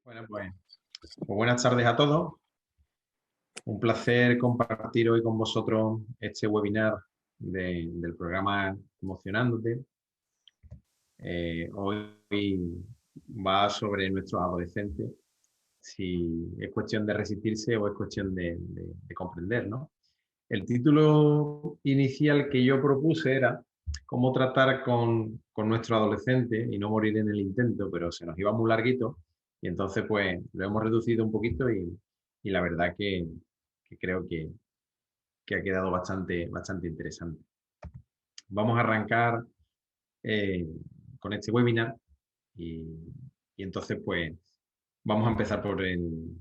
Bueno, pues buenas tardes a todos. Un placer compartir hoy con vosotros este webinar del programa Emocionándote. Hoy va sobre nuestros adolescentes, si es cuestión de resistirse o es cuestión de comprender, ¿no? El título inicial que yo propuse era cómo tratar con nuestro adolescente y no morir en el intento, pero se nos iba muy larguito y entonces pues lo hemos reducido un poquito y la verdad que creo que ha quedado bastante interesante. Vamos a arrancar eh, con este webinar y, y entonces pues vamos a empezar por el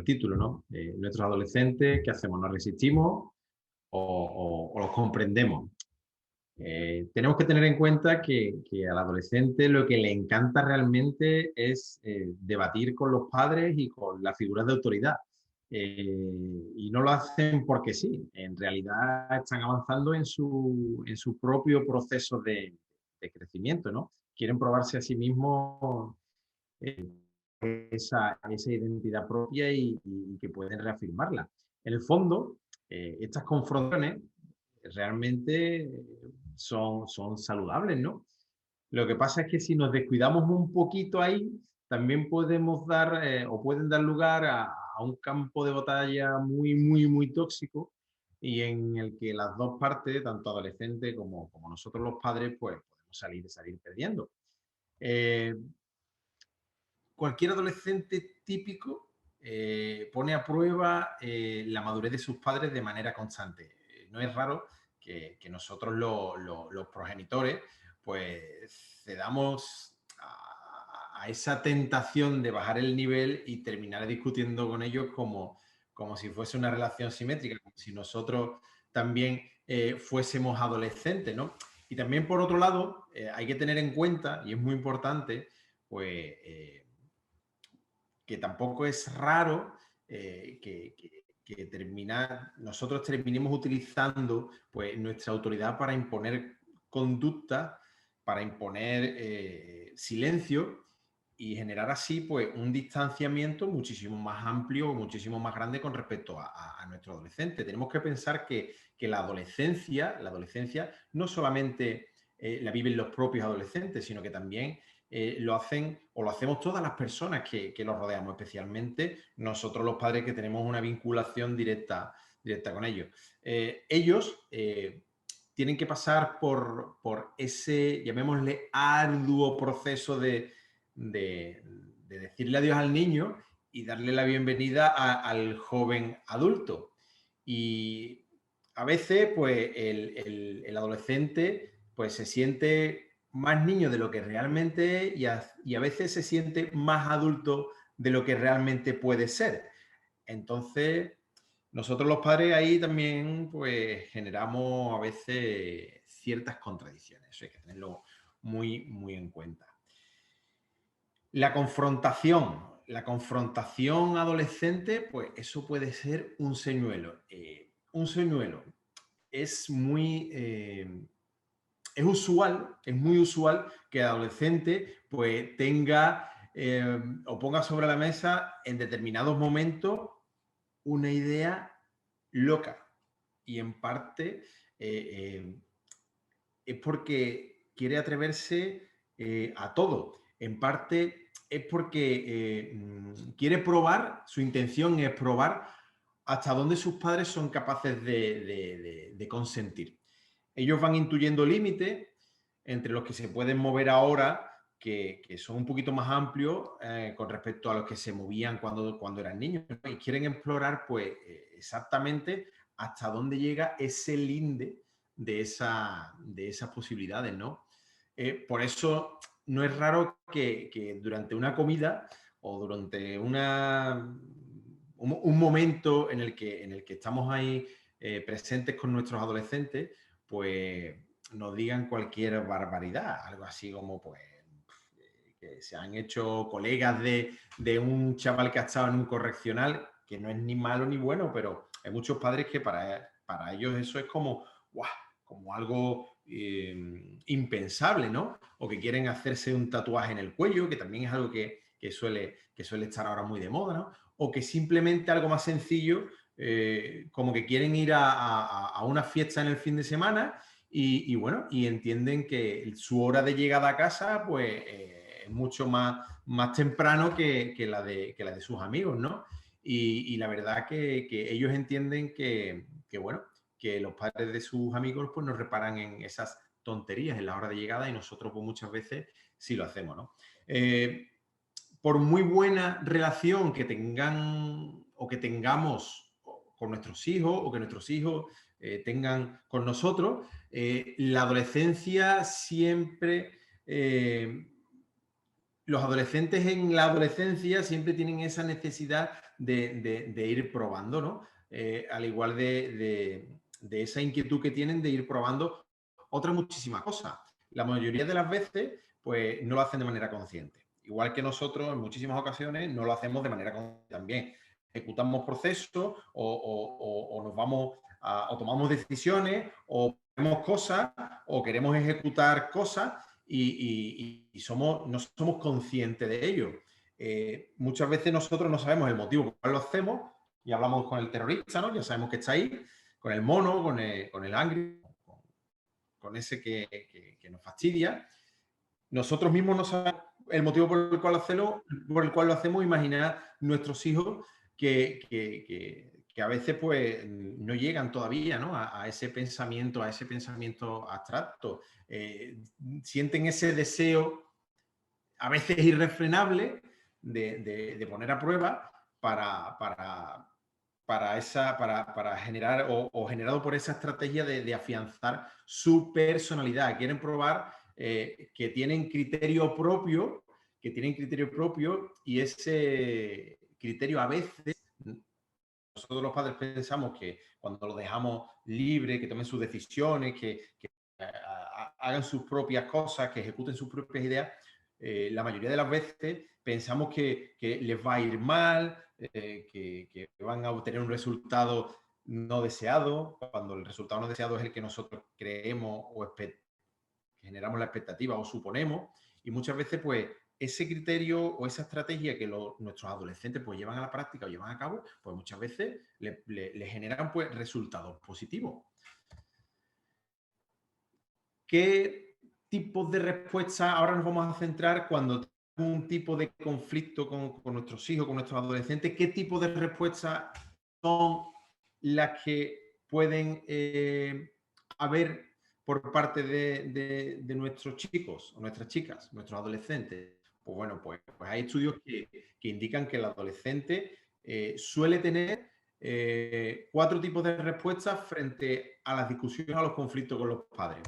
título, ¿no? Nuestros adolescentes, ¿qué hacemos? ¿Nos resistimos o los comprendemos? Tenemos que tener en cuenta que al adolescente lo que le encanta realmente es debatir con los padres y con las figuras de autoridad. Y no lo hacen porque sí, en realidad están avanzando en su propio proceso de crecimiento, ¿no? Quieren probarse a sí mismos eh, esa identidad propia y que pueden reafirmarla. En el fondo, estas confrontaciones realmente son saludables, ¿no? Lo que pasa es que si nos descuidamos un poquito ahí, también podemos dar o pueden dar lugar a un campo de batalla muy tóxico y en el que las dos partes, tanto adolescentes como nosotros los padres, pues podemos salir perdiendo. Eh, Cualquier adolescente típico pone a prueba la madurez de sus padres de manera constante. No es raro que nosotros los progenitores pues cedamos a esa tentación de bajar el nivel y terminar discutiendo con ellos como si fuese una relación simétrica, como si nosotros también fuésemos adolescentes, ¿no? Y también, por otro lado, hay que tener en cuenta, y es muy importante, pues que tampoco es raro nosotros terminemos utilizando pues, nuestra autoridad para imponer conducta, para imponer silencio y generar así pues, un distanciamiento muchísimo más amplio, muchísimo más grande con respecto a nuestro adolescente. Tenemos que pensar que la adolescencia no solamente la viven los propios adolescentes, sino que también lo hacen o lo hacemos todas las personas que los rodeamos, especialmente nosotros los padres que tenemos una vinculación directa con ellos. Ellos tienen que pasar por ese, llamémosle, arduo proceso de decirle adiós al niño y darle la bienvenida al joven adulto. Y a veces, pues, el adolescente pues, se siente más niño de lo que realmente es y a veces se siente más adulto de lo que realmente puede ser. Entonces, nosotros los padres ahí también pues generamos a veces ciertas contradicciones. Eso hay que tenerlo muy en cuenta. La confrontación adolescente, pues eso puede ser un señuelo. Un señuelo es es muy usual que el adolescente pues tenga o ponga sobre la mesa en determinados momentos una idea loca y en parte es porque quiere atreverse a todo. En parte es porque quiere probar, su intención es probar hasta dónde sus padres son capaces de consentir. Ellos van intuyendo límites entre los que se pueden mover ahora, que son un poquito más amplios con respecto a los que se movían cuando eran niños, ¿no? Y quieren explorar pues exactamente hasta dónde llega ese linde de esas posibilidades, ¿no? Por eso no es raro que durante una comida o durante un momento en el que estamos ahí presentes con nuestros adolescentes, pues nos digan cualquier barbaridad, algo así como pues que se han hecho colegas de un chaval que ha estado en un correccional, que no es ni malo ni bueno, pero hay muchos padres que para ellos eso es como, ¡guau!, como algo impensable, ¿no? O que quieren hacerse un tatuaje en el cuello, que también es algo que suele estar ahora muy de moda, ¿no? O que simplemente algo más sencillo, como que quieren ir a una fiesta en el fin de semana y bueno, y entienden que su hora de llegada a casa, pues, es mucho más temprano que la de sus amigos, ¿no? Y la verdad que ellos entienden bueno, que los padres de sus amigos pues nos reparan en esas tonterías en la hora de llegada y nosotros pues muchas veces sí lo hacemos, ¿no? Por muy buena relación que tengan o que tengamos con nuestros hijos o que nuestros hijos tengan con nosotros, la adolescencia siempre, los adolescentes en la adolescencia siempre tienen esa necesidad de ir probando, ¿no? Al igual de esa inquietud que tienen de ir probando otras muchísimas cosas. La mayoría de las veces, pues, no lo hacen de manera consciente. Igual que nosotros, en muchísimas ocasiones, no lo hacemos de manera consciente también. Ejecutamos procesos o nos vamos o tomamos decisiones o hacemos cosas o queremos ejecutar cosas y no somos conscientes de ello. Muchas veces nosotros no sabemos el motivo por el cual lo hacemos y hablamos con el terrorista, ¿no? Ya sabemos que está ahí, con el mono, con el angry, con ese que nos fastidia. Nosotros mismos no sabemos el motivo por el cual lo hacemos. Imaginar nuestros hijos que a veces pues no llegan todavía, ¿no? a ese pensamiento abstracto. Sienten ese deseo a veces irrefrenable de poner a prueba para generar o generado por esa estrategia de afianzar su personalidad. Quieren probar que tienen criterio propio, y ese criterio a veces nosotros los padres pensamos que cuando los dejamos libres, que tomen sus decisiones, que hagan sus propias cosas, que ejecuten sus propias ideas, la mayoría de las veces pensamos que les va a ir mal, que van a obtener un resultado no deseado, cuando el resultado no deseado es el que nosotros creemos o generamos la expectativa o suponemos, y muchas veces pues ese criterio o esa estrategia que nuestros adolescentes pues llevan a la práctica o llevan a cabo, pues muchas veces le generan pues resultados positivos. ¿Qué tipos de respuestas ahora nos vamos a centrar cuando tenemos un tipo de conflicto con nuestros hijos, con nuestros adolescentes? ¿Qué tipo de respuestas son las que pueden haber por parte de nuestros chicos o nuestras chicas, nuestros adolescentes? Pues bueno, pues hay estudios que indican que el adolescente suele tener 4 tipos de respuestas frente a las discusiones, a los conflictos con los padres.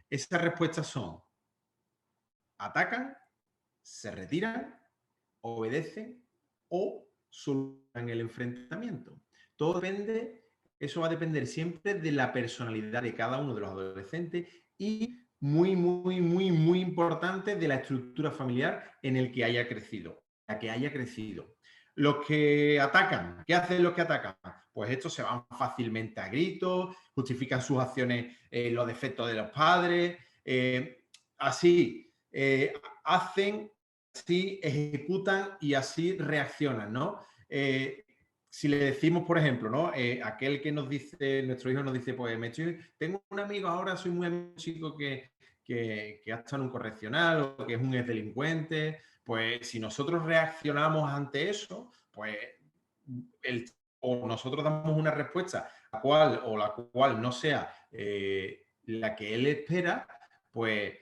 Esas respuestas son: atacan, se retiran, obedecen o solucionan el enfrentamiento. Eso va a depender siempre de la personalidad de cada uno de los adolescentes y muy importante de la estructura familiar en el que haya crecido, la que haya crecido. Los que atacan, ¿qué hacen los que atacan? Pues estos se van fácilmente a gritos, justifican sus acciones, los defectos de los padres, así hacen, así ejecutan y así reaccionan, ¿no? Si le decimos, por ejemplo, ¿no? Aquel que nos dice, nuestro hijo nos dice, pues tengo un amigo ahora, soy muy amigo de un chico que ha estado en un correccional o que es un exdelincuente, pues si nosotros reaccionamos ante eso, pues o nosotros damos una respuesta la cual no sea la que él espera, pues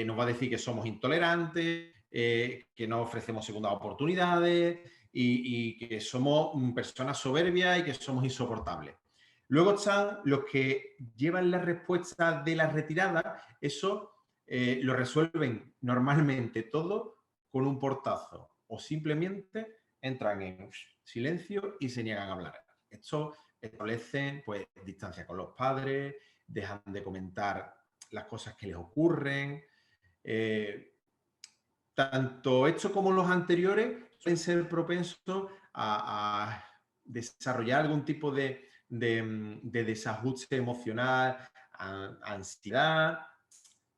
nos va a decir que somos intolerantes, que no ofrecemos segundas oportunidades y que somos personas soberbias y que somos insoportables. Luego están los que llevan la respuesta de la retirada. Eso lo resuelven normalmente todo con un portazo o simplemente entran en silencio y se niegan a hablar. Esto establece pues distancia con los padres, dejan de comentar las cosas que les ocurren. Tanto esto como los anteriores suelen ser propensos a desarrollar algún tipo de desajuste emocional, ansiedad,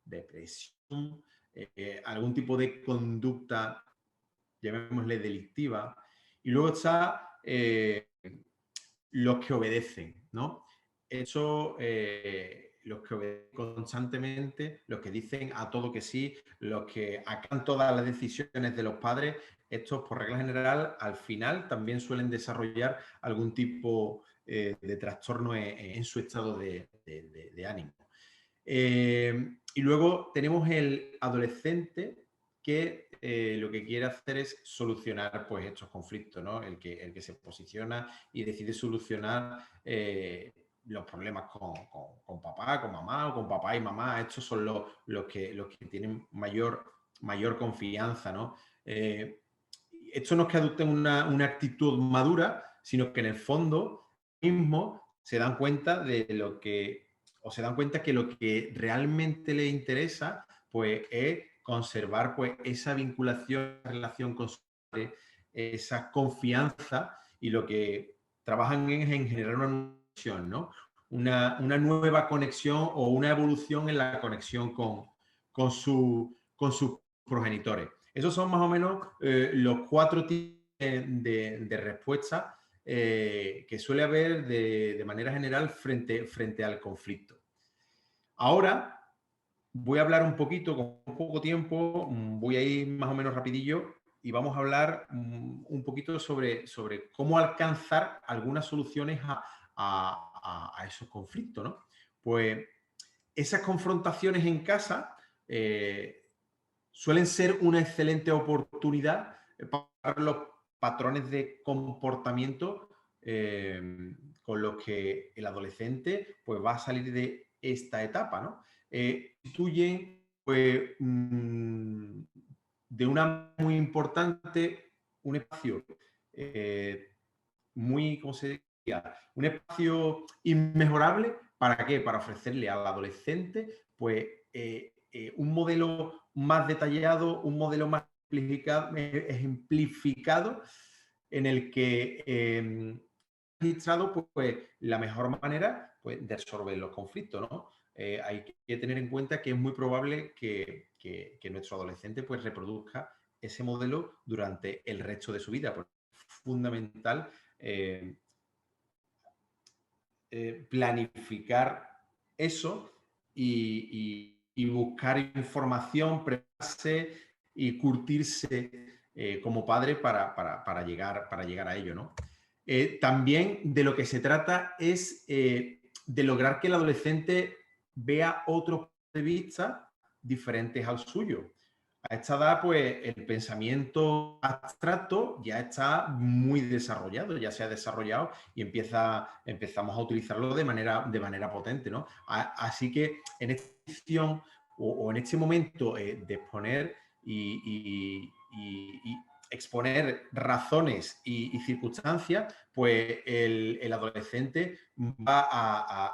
depresión, algún tipo de conducta llamémosle delictiva, y luego está los que obedecen, ¿no? Eso, los que obedecen constantemente, los que dicen a todo que sí, los que acatan todas las decisiones de los padres, estos, por regla general, al final también suelen desarrollar algún tipo de trastorno en su estado de ánimo. Y luego tenemos el adolescente que lo que quiere hacer es solucionar pues, estos conflictos, ¿no? El que se posiciona y decide solucionar los problemas con papá, con mamá o con papá y mamá. Estos son los que tienen mayor confianza, ¿no? Esto no es que adopten una actitud madura, sino que en el fondo mismo se dan cuenta de lo que, o se dan cuenta que lo que realmente les interesa, pues, es conservar, pues, esa vinculación, relación con su padre, esa confianza, y lo que trabajan es en generar una conexión, ¿no? Una nueva conexión o una evolución en la conexión con sus progenitores. Esos son más o menos los 4 tipos de respuestas que suele haber de manera general frente al conflicto. Ahora voy a hablar un poquito, con poco tiempo, voy a ir más o menos rapidillo y vamos a hablar un poquito sobre cómo alcanzar algunas soluciones a esos conflictos, ¿no? Pues esas confrontaciones en casa suelen ser una excelente oportunidad para los patrones de comportamiento con los que el adolescente pues, va a salir de esta etapa, ¿no? Constituyen pues, de una muy importante un espacio muy, ¿cómo se diría? Un espacio inmejorable. ¿Para qué? Para ofrecerle al adolescente pues, un modelo más detallado, un modelo más ejemplificado en el que registrado pues, la mejor manera pues, de resolver los conflictos, ¿no? Hay que tener en cuenta que es muy probable que nuestro adolescente pues, reproduzca ese modelo durante el resto de su vida. Porque es fundamental planificar eso y buscar información, prepararse y curtirse como padre para llegar a ello, ¿no? También de lo que se trata es de lograr que el adolescente vea otros puntos de vista diferentes al suyo. A esta edad, pues, el pensamiento abstracto ya está muy desarrollado, ya se ha desarrollado y empezamos a utilizarlo de manera potente, ¿no? Así que en esta edición o en este momento de exponer y exponer razones y circunstancias, pues el adolescente va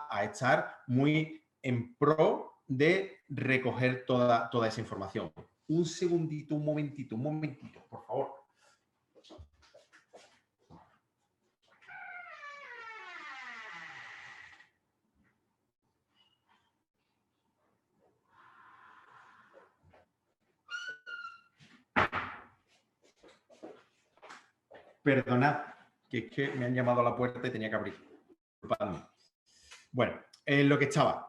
a estar muy en pro de recoger toda esa información. Un segundito, un momentito, por favor. Perdonad, que es que me han llamado a la puerta y tenía que abrir. Disculpadme. Bueno, lo que estaba.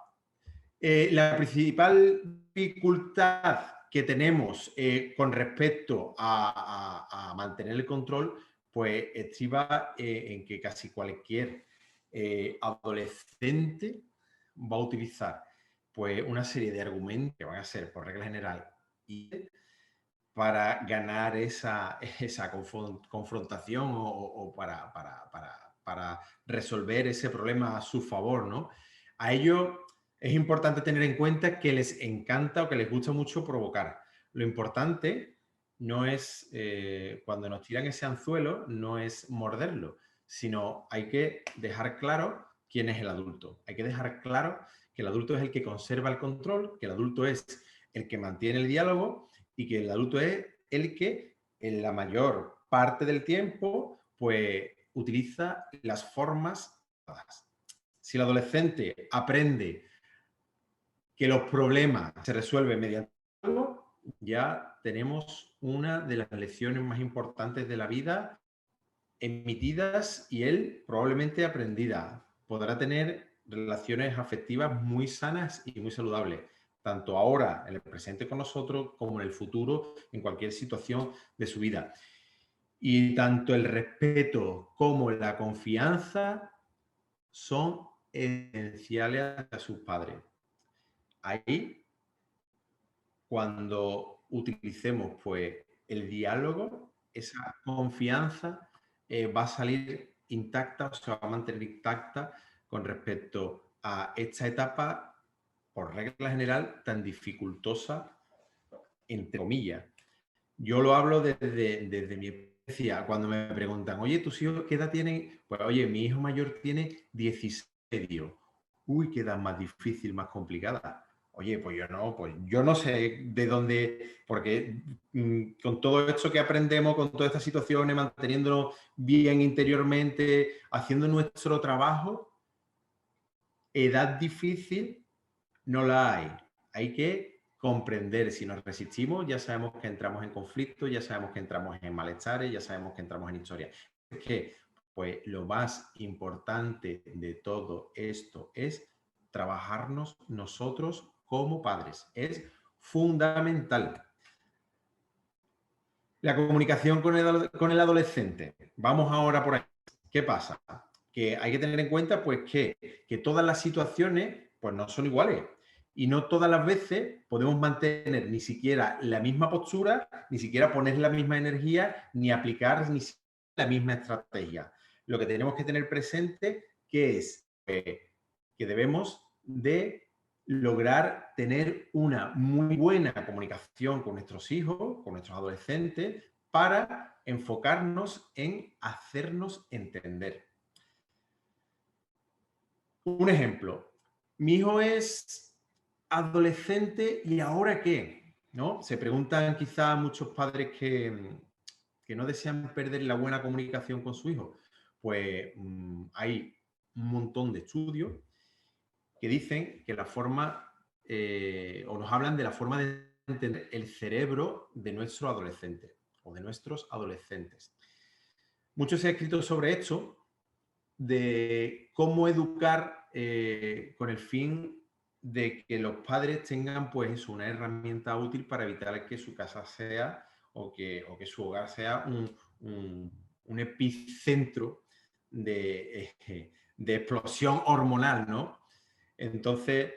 La principal dificultad que tenemos con respecto a mantener el control, pues estriba en que casi cualquier adolescente va a utilizar pues, una serie de argumentos que van a ser, por regla general, para ganar esa confrontación o para resolver ese problema a su favor, ¿no? A ello es importante tener en cuenta que les encanta o que les gusta mucho provocar. Lo importante no es, cuando nos tiran ese anzuelo, no es morderlo, sino hay que dejar claro quién es el adulto. Hay que dejar claro que el adulto es el que conserva el control, que el adulto es el que mantiene el diálogo y que el adulto es el que en la mayor parte del tiempo pues utiliza las formas. Si el adolescente aprende que los problemas se resuelven mediante algo, ya tenemos una de las lecciones más importantes de la vida emitidas y él probablemente aprendida. Podrá tener relaciones afectivas muy sanas y muy saludables, tanto ahora, en el presente con nosotros, como en el futuro, en cualquier situación de su vida. Y tanto el respeto como la confianza son esenciales a sus padres. Ahí, cuando utilicemos pues, el diálogo, esa confianza va a salir intacta o se va a mantener intacta con respecto a esta etapa, por regla general, tan dificultosa, entre comillas. Yo lo hablo desde mi experiencia. Cuando me preguntan, oye, ¿tus hijos qué edad tienen? Pues, oye, mi hijo mayor tiene 16. Uy, qué edad más difícil, más complicada. Oye, pues yo no sé de dónde, porque con todo esto que aprendemos, con todas estas situaciones, manteniéndonos bien interiormente, haciendo nuestro trabajo, edad difícil no la hay. Hay que comprender. Si nos resistimos, ya sabemos que entramos en conflicto, ya sabemos que entramos en malestares, ya sabemos que entramos en historias. Es que, pues, lo más importante de todo esto es trabajarnos nosotros como padres. Es fundamental. La comunicación con el adolescente. Vamos ahora por ahí. ¿Qué pasa? Que hay que tener en cuenta pues, que todas las situaciones pues, no son iguales. Y no todas las veces podemos mantener ni siquiera la misma postura, ni siquiera poner la misma energía, ni aplicar ni siquiera la misma estrategia. Lo que tenemos que tener presente que es que debemos de lograr tener una muy buena comunicación con nuestros hijos, con nuestros adolescentes, para enfocarnos en hacernos entender. Un ejemplo, mi hijo es adolescente y ¿ahora qué? ¿No? Se preguntan quizás muchos padres que no desean perder la buena comunicación con su hijo. Pues hay un montón de estudios que dicen que la forma, o nos hablan de la forma de entender el cerebro de nuestro adolescente o de nuestros adolescentes. Mucho se ha escrito sobre esto, de cómo educar con el fin de que los padres tengan pues una herramienta útil para evitar que su casa sea o que su hogar sea un epicentro de explosión hormonal, ¿no? Entonces,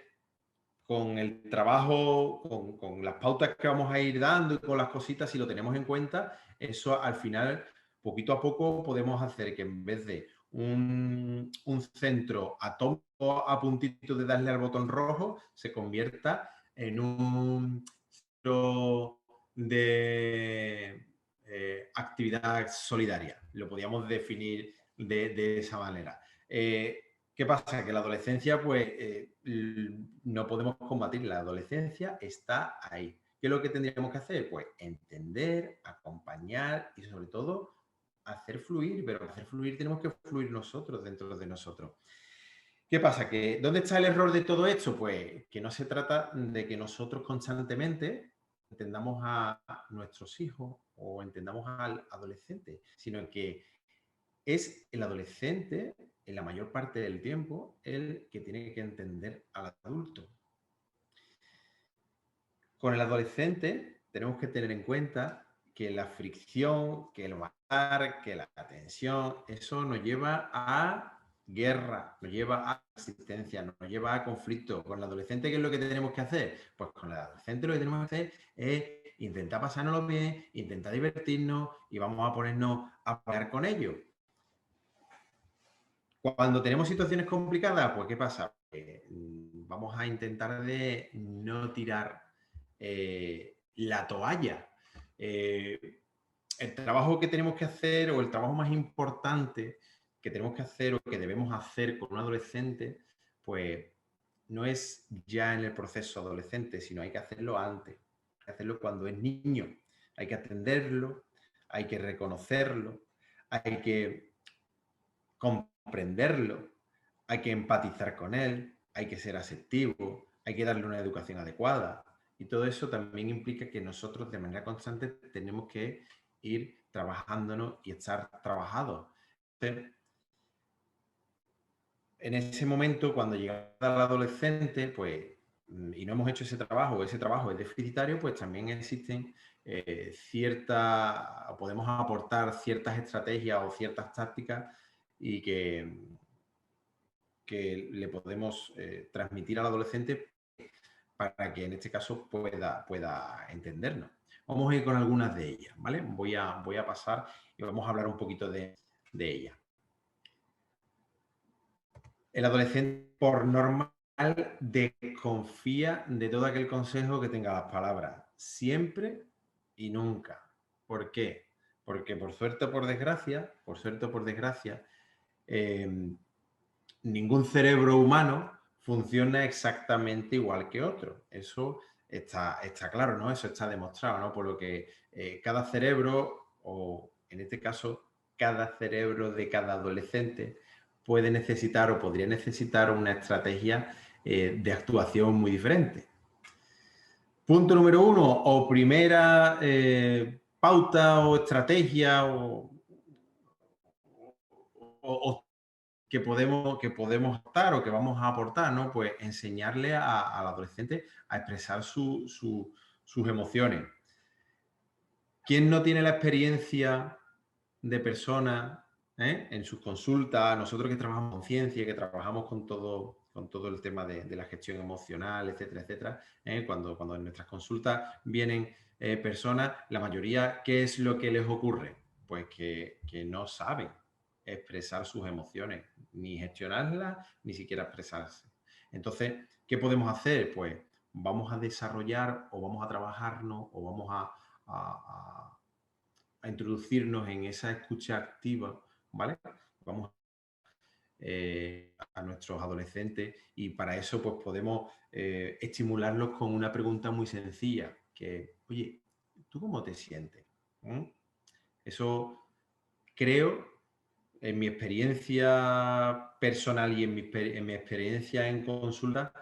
con el trabajo, con las pautas que vamos a ir dando y con las cositas, si lo tenemos en cuenta, eso al final, poquito a poco, podemos hacer que en vez de un centro atómico a puntito de darle al botón rojo, se convierta en un centro de actividad solidaria. Lo podríamos definir de esa manera. ¿Qué pasa? Que la adolescencia, pues, no podemos combatir. La adolescencia está ahí. ¿Qué es lo que tendríamos que hacer? Pues entender, acompañar y, sobre todo, hacer fluir. Pero para hacer fluir tenemos que fluir nosotros dentro de nosotros. ¿Qué pasa? Que ¿dónde está el error de todo esto? Pues que no se trata de que nosotros constantemente entendamos a nuestros hijos o entendamos al adolescente, sino que es el adolescente, en la mayor parte del tiempo, el que tiene que entender al adulto. Con el adolescente tenemos que tener en cuenta que la fricción, que el matar, que la tensión, eso nos lleva a guerra, nos lleva a resistencia, nos lleva a conflicto. Con el adolescente, ¿qué es lo que tenemos que hacer? Pues con el adolescente lo que tenemos que hacer es intentar pasárnoslo bien, intentar divertirnos y vamos a ponernos a pelear con ellos. Cuando tenemos situaciones complicadas, pues ¿qué pasa? Vamos a intentar de no tirar la toalla. El trabajo que tenemos que hacer o el trabajo más importante que tenemos que hacer o que debemos hacer con un adolescente, pues no es ya en el proceso adolescente, sino hay que hacerlo antes. Hay que hacerlo cuando es niño. Hay que atenderlo, hay que reconocerlo, hay que comprenderlo, hay que empatizar con él, hay que ser asertivo, hay que darle una educación adecuada. Y todo eso también implica que nosotros de manera constante tenemos que ir trabajándonos y estar trabajados. Entonces, en ese momento, cuando llega al adolescente, pues, y no hemos hecho ese trabajo es deficitario, pues también existen podemos aportar ciertas estrategias o ciertas tácticas y que le podemos transmitir al adolescente para que en este caso pueda entendernos. Vamos a ir con algunas de ellas, ¿vale? Voy a pasar y vamos a hablar un poquito de ellas. El adolescente, por normal, desconfía de todo aquel consejo que tenga las palabras siempre y nunca. ¿Por qué? Porque por suerte o por desgracia, ningún cerebro humano funciona exactamente igual que otro. Eso está claro, ¿no? Eso está demostrado, ¿no? Por lo que cada cerebro, o en este caso, cada cerebro de cada adolescente puede necesitar o podría necesitar una estrategia de actuación muy diferente. Punto número 1, o primera pauta o estrategia o que podemos optar o que vamos a aportar, ¿no? Pues enseñarle al adolescente a expresar sus emociones. ¿Quién no tiene la experiencia de personas en sus consultas? Nosotros que trabajamos con ciencia, que trabajamos con todo el tema de la gestión emocional, etcétera, etcétera, cuando en nuestras consultas vienen personas, la mayoría, ¿qué es lo que les ocurre? Pues que no saben expresar sus emociones, ni gestionarlas, ni siquiera expresarse. Entonces, ¿qué podemos hacer? Pues vamos a desarrollar o vamos a trabajarnos o vamos a introducirnos en esa escucha activa, ¿vale? Vamos a nuestros adolescentes y para eso pues podemos estimularlos con una pregunta muy sencilla, que, oye, ¿tú cómo te sientes? Eso creo, en mi experiencia personal y en mi experiencia en consulta,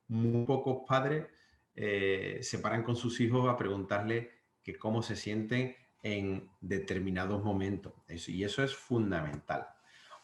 muy pocos padres se paran con sus hijos a preguntarles que cómo se sienten en determinados momentos. Y eso es fundamental.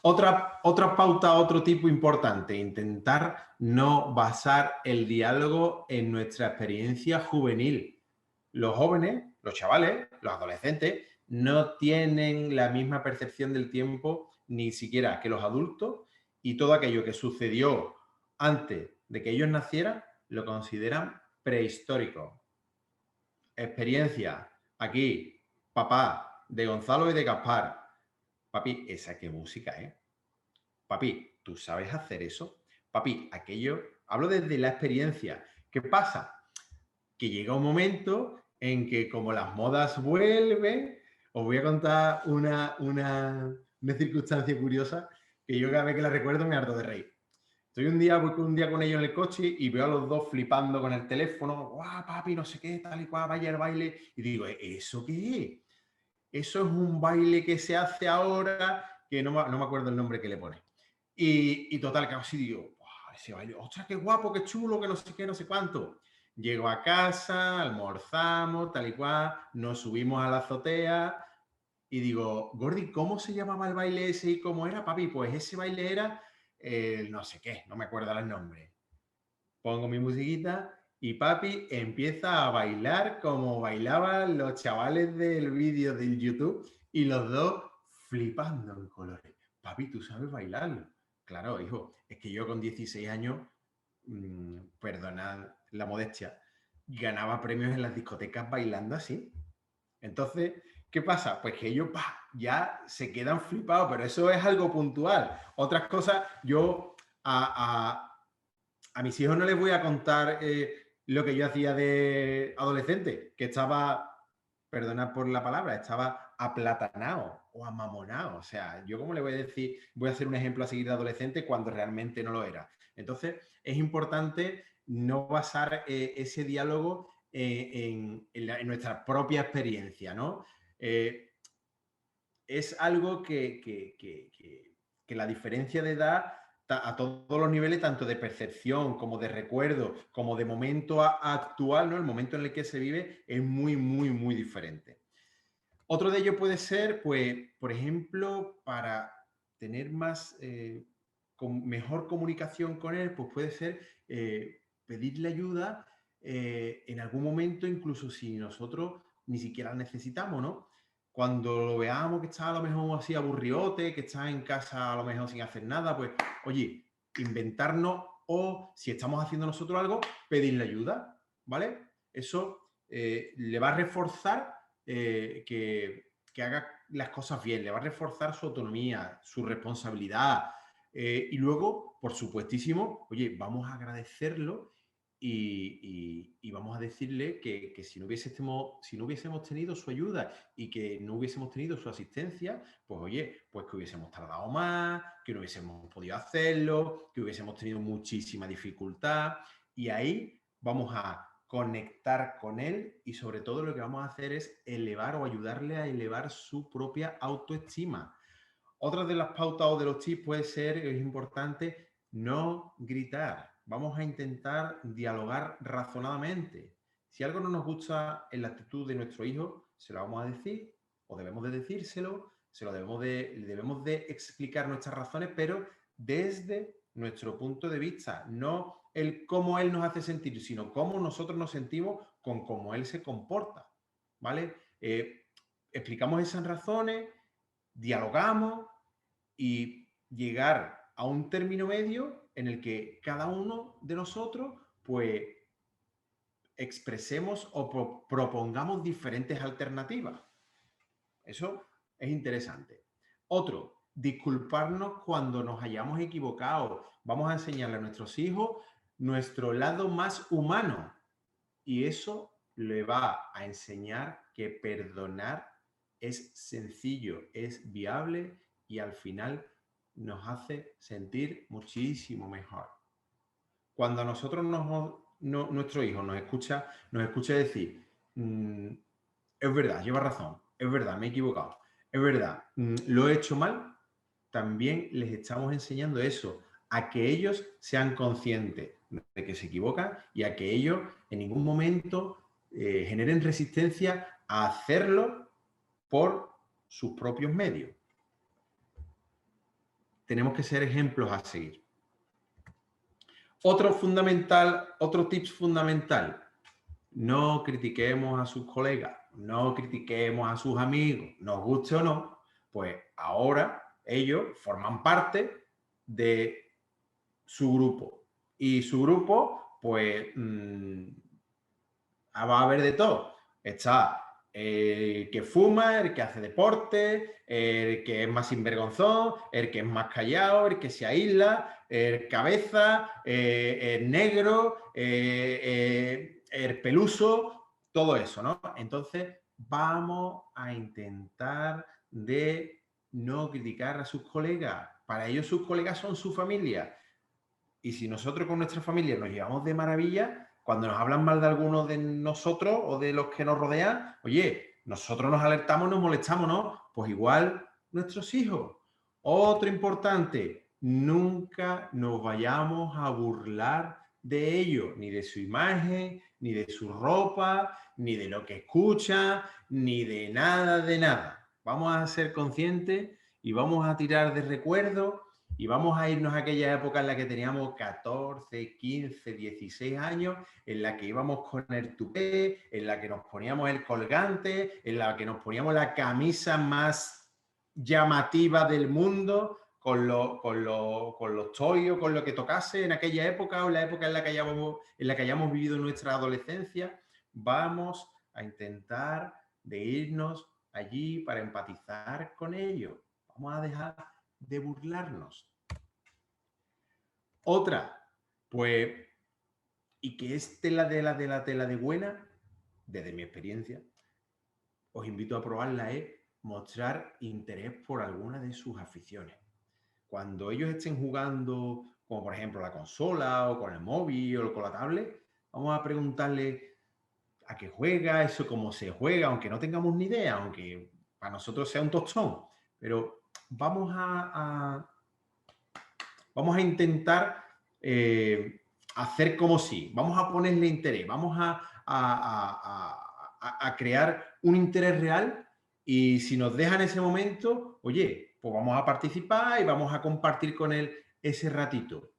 Otra pauta, otro tipo importante, intentar no basar el diálogo en nuestra experiencia juvenil. Los jóvenes, los chavales, los adolescentes, no tienen la misma percepción del tiempo ni siquiera que los adultos y todo aquello que sucedió antes de que ellos nacieran lo consideran prehistórico. Experiencia, aquí, papá, de Gonzalo y de Gaspar. Papi, esa qué música, ¿eh? Papi, ¿tú sabes hacer eso? Papi, aquello, hablo desde la experiencia. ¿Qué pasa? Que llega un momento en que como las modas vuelven, os voy a contar una circunstancia curiosa que yo cada vez que la recuerdo me harto de reír. Voy un día con ellos en el coche y veo a los dos flipando con el teléfono. ¡Guau, papi, no sé qué, tal y cual, vaya el baile! Y digo, ¿eso qué es? Eso es un baile que se hace ahora, que no me acuerdo el nombre que le pone. Y total, que así digo, ese baile, ostras, qué guapo, qué chulo, que no sé qué, no sé cuánto. Llego a casa, almorzamos, tal y cual, nos subimos a la azotea y digo, Gordy, ¿cómo se llamaba el baile ese y cómo era, papi? Pues ese baile era no sé qué, no me acuerdo el nombre. Pongo mi musiquita y papi empieza a bailar como bailaban los chavales del vídeo del YouTube y los dos flipando en colores. Papi, ¿tú sabes bailarlo? Claro, hijo, es que yo con 16 años, perdonad la modestia, ganaba premios en las discotecas bailando así. Entonces, ¿qué pasa? Pues que ellos ya se quedan flipados, pero eso es algo puntual. Otras cosas, yo a mis hijos no les voy a contar lo que yo hacía de adolescente, que estaba, perdonad por la palabra, estaba aplatanado o amamonado. O sea, yo cómo le voy a decir, voy a hacer un ejemplo a seguir de adolescente cuando realmente no lo era. Entonces, es importante no basar ese diálogo en nuestra propia experiencia, ¿no? Es algo que la diferencia de edad a todos los niveles, tanto de percepción como de recuerdo, como de momento actual, ¿no? El momento en el que se vive es muy, muy, muy diferente. Otro de ellos puede ser, pues, por ejemplo, para tener mejor comunicación con él, pues puede ser pedirle ayuda en algún momento, incluso si nosotros ni siquiera la necesitamos, ¿no? Cuando lo veamos que está a lo mejor así aburriote, que está en casa a lo mejor sin hacer nada, pues, oye, inventarnos o si estamos haciendo nosotros algo, pedirle ayuda, ¿vale? Eso le va a reforzar que haga las cosas bien, le va a reforzar su autonomía, su responsabilidad. Y luego, por supuestísimo, oye, vamos a agradecerlo y vamos a decirle que si no hubiésemos tenido su ayuda y que no hubiésemos tenido su asistencia, pues oye, pues que hubiésemos tardado más, que no hubiésemos podido hacerlo, que hubiésemos tenido muchísima dificultad. Y ahí vamos a conectar con él y sobre todo lo que vamos a hacer es elevar o ayudarle a elevar su propia autoestima. Otra de las pautas o de los tips puede ser, es importante, no gritar. Vamos a intentar dialogar razonadamente. Si algo no nos gusta en la actitud de nuestro hijo, se lo vamos a decir o debemos de decírselo, le debemos de explicar nuestras razones, pero desde nuestro punto de vista, no el cómo él nos hace sentir, sino cómo nosotros nos sentimos con cómo él se comporta, ¿vale? Explicamos esas razones, dialogamos y llegar a un término medio en el que cada uno de nosotros, pues, expresemos o propongamos diferentes alternativas. Eso es interesante. Otro, disculparnos cuando nos hayamos equivocado. Vamos a enseñarle a nuestros hijos nuestro lado más humano y eso le va a enseñar que perdonar es sencillo, es viable y al final nos hace sentir muchísimo mejor. Cuando a nosotros nuestro hijo nos escucha decir, es verdad, lleva razón, es verdad, me he equivocado, es verdad, lo he hecho mal, también les estamos enseñando eso, a que ellos sean conscientes de que se equivocan y a que ellos en ningún momento generen resistencia a hacerlo por sus propios medios. Tenemos que ser ejemplos a seguir. Otro tips fundamental, no critiquemos a sus colegas, no critiquemos a sus amigos, nos guste o no, pues ahora ellos forman parte de su grupo. Y su grupo, pues, va a haber de todo. Está el que fuma, el que hace deporte, el que es más sinvergonzón, el que es más callado, el que se aísla, el cabeza, el negro, el peluso, todo eso, ¿no? Entonces, vamos a intentar de no criticar a sus colegas. Para ellos sus colegas son su familia. Y si nosotros con nuestra familia nos llevamos de maravilla, cuando nos hablan mal de alguno de nosotros o de los que nos rodean, oye, nosotros nos alertamos, nos molestamos, ¿no? Pues igual nuestros hijos. Otro importante, nunca nos vayamos a burlar de ellos, ni de su imagen, ni de su ropa, ni de lo que escuchan, ni de nada, de nada. Vamos a ser conscientes y vamos a tirar de recuerdos y vamos a irnos a aquella época en la que teníamos 14, 15, 16 años, en la que íbamos con el tupé, en la que nos poníamos el colgante, en la que nos poníamos la camisa más llamativa del mundo, con los toyos, con lo que tocase en aquella época o en la época en la que hayamos vivido nuestra adolescencia. Vamos a intentar de irnos allí para empatizar con ellos. Vamos a dejar de burlarnos. Otra, pues, y que es tela de buena, desde mi experiencia, os invito a probarla, es mostrar interés por alguna de sus aficiones. Cuando ellos estén jugando, como por ejemplo la consola o con el móvil o con la tablet, vamos a preguntarle a qué juega, eso cómo se juega, aunque no tengamos ni idea, aunque para nosotros sea un tostón, pero vamos a vamos a intentar hacer como si, vamos a ponerle interés, vamos a crear un interés real y si nos dejan ese momento, oye, pues vamos a participar y vamos a compartir con él ese ratito.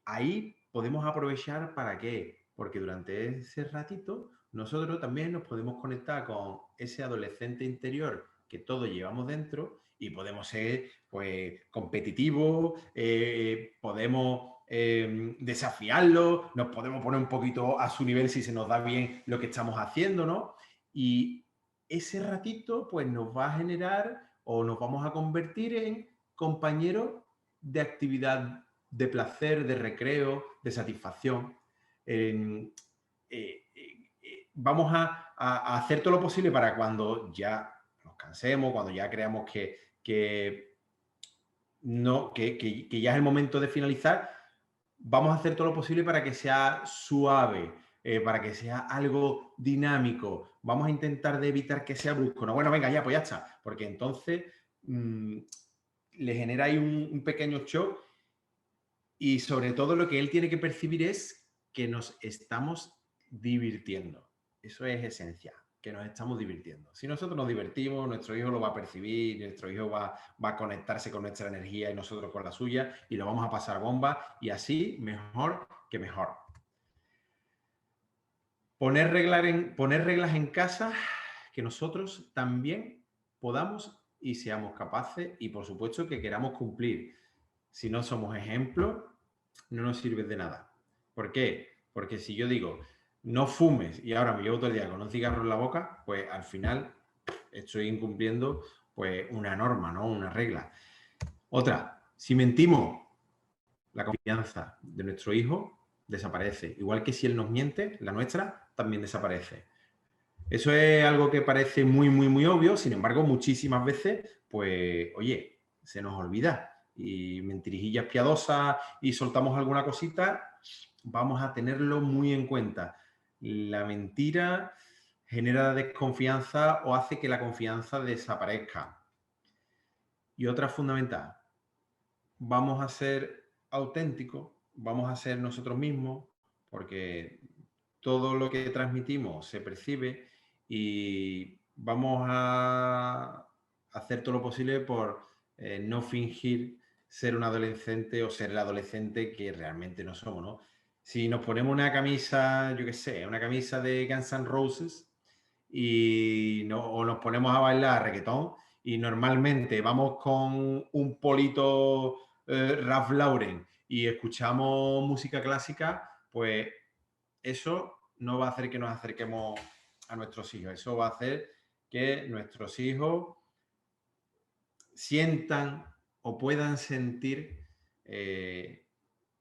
Ahí podemos aprovechar ¿para qué? Porque durante ese ratito nosotros también nos podemos conectar con ese adolescente interior que todos llevamos dentro y podemos ser pues competitivos, podemos desafiarlo, nos podemos poner un poquito a su nivel si se nos da bien lo que estamos haciendo, ¿no? Y ese ratito pues nos va a generar o nos vamos a convertir en compañeros de actividad de placer, de recreo, de satisfacción. Vamos a hacer todo lo posible para cuando ya nos cansemos, cuando ya creamos que ya es el momento de finalizar, vamos a hacer todo lo posible para que sea suave, para que sea algo dinámico. Vamos a intentar de evitar que sea brusco. No, bueno, venga, ya, pues ya está. Porque entonces le genera ahí un pequeño shock y sobre todo lo que él tiene que percibir es que nos estamos divirtiendo. Eso es esencial, que nos estamos divirtiendo. Si nosotros nos divertimos, nuestro hijo lo va a percibir, nuestro hijo va a conectarse con nuestra energía y nosotros con la suya y lo vamos a pasar bomba y así mejor que mejor. Poner reglas en casa que nosotros también podamos y seamos capaces y por supuesto que queramos cumplir. Si no somos ejemplos, no nos sirve de nada. ¿Por qué? Porque si yo digo, no fumes y ahora me llevo todo el día con un cigarro en la boca, pues al final estoy incumpliendo pues una norma, ¿no? Una regla. Otra, si mentimos, la confianza de nuestro hijo desaparece. Igual que si él nos miente, la nuestra también desaparece. Eso es algo que parece muy, muy, muy obvio, sin embargo, muchísimas veces, pues, oye, se nos olvida. Y mentirijillas piadosas y soltamos alguna cosita, vamos a tenerlo muy en cuenta. La mentira genera desconfianza o hace que la confianza desaparezca. Y otra fundamental, vamos a ser auténticos, vamos a ser nosotros mismos, porque todo lo que transmitimos se percibe y vamos a hacer todo lo posible por no fingir ser un adolescente o ser el adolescente que realmente no somos, ¿no? Si nos ponemos una camisa, yo qué sé, una camisa de Guns N' Roses o nos ponemos a bailar reggaetón y normalmente vamos con un polito Ralph Lauren y escuchamos música clásica, pues eso no va a hacer que nos acerquemos a nuestros hijos. Eso va a hacer que nuestros hijos sientan o puedan sentir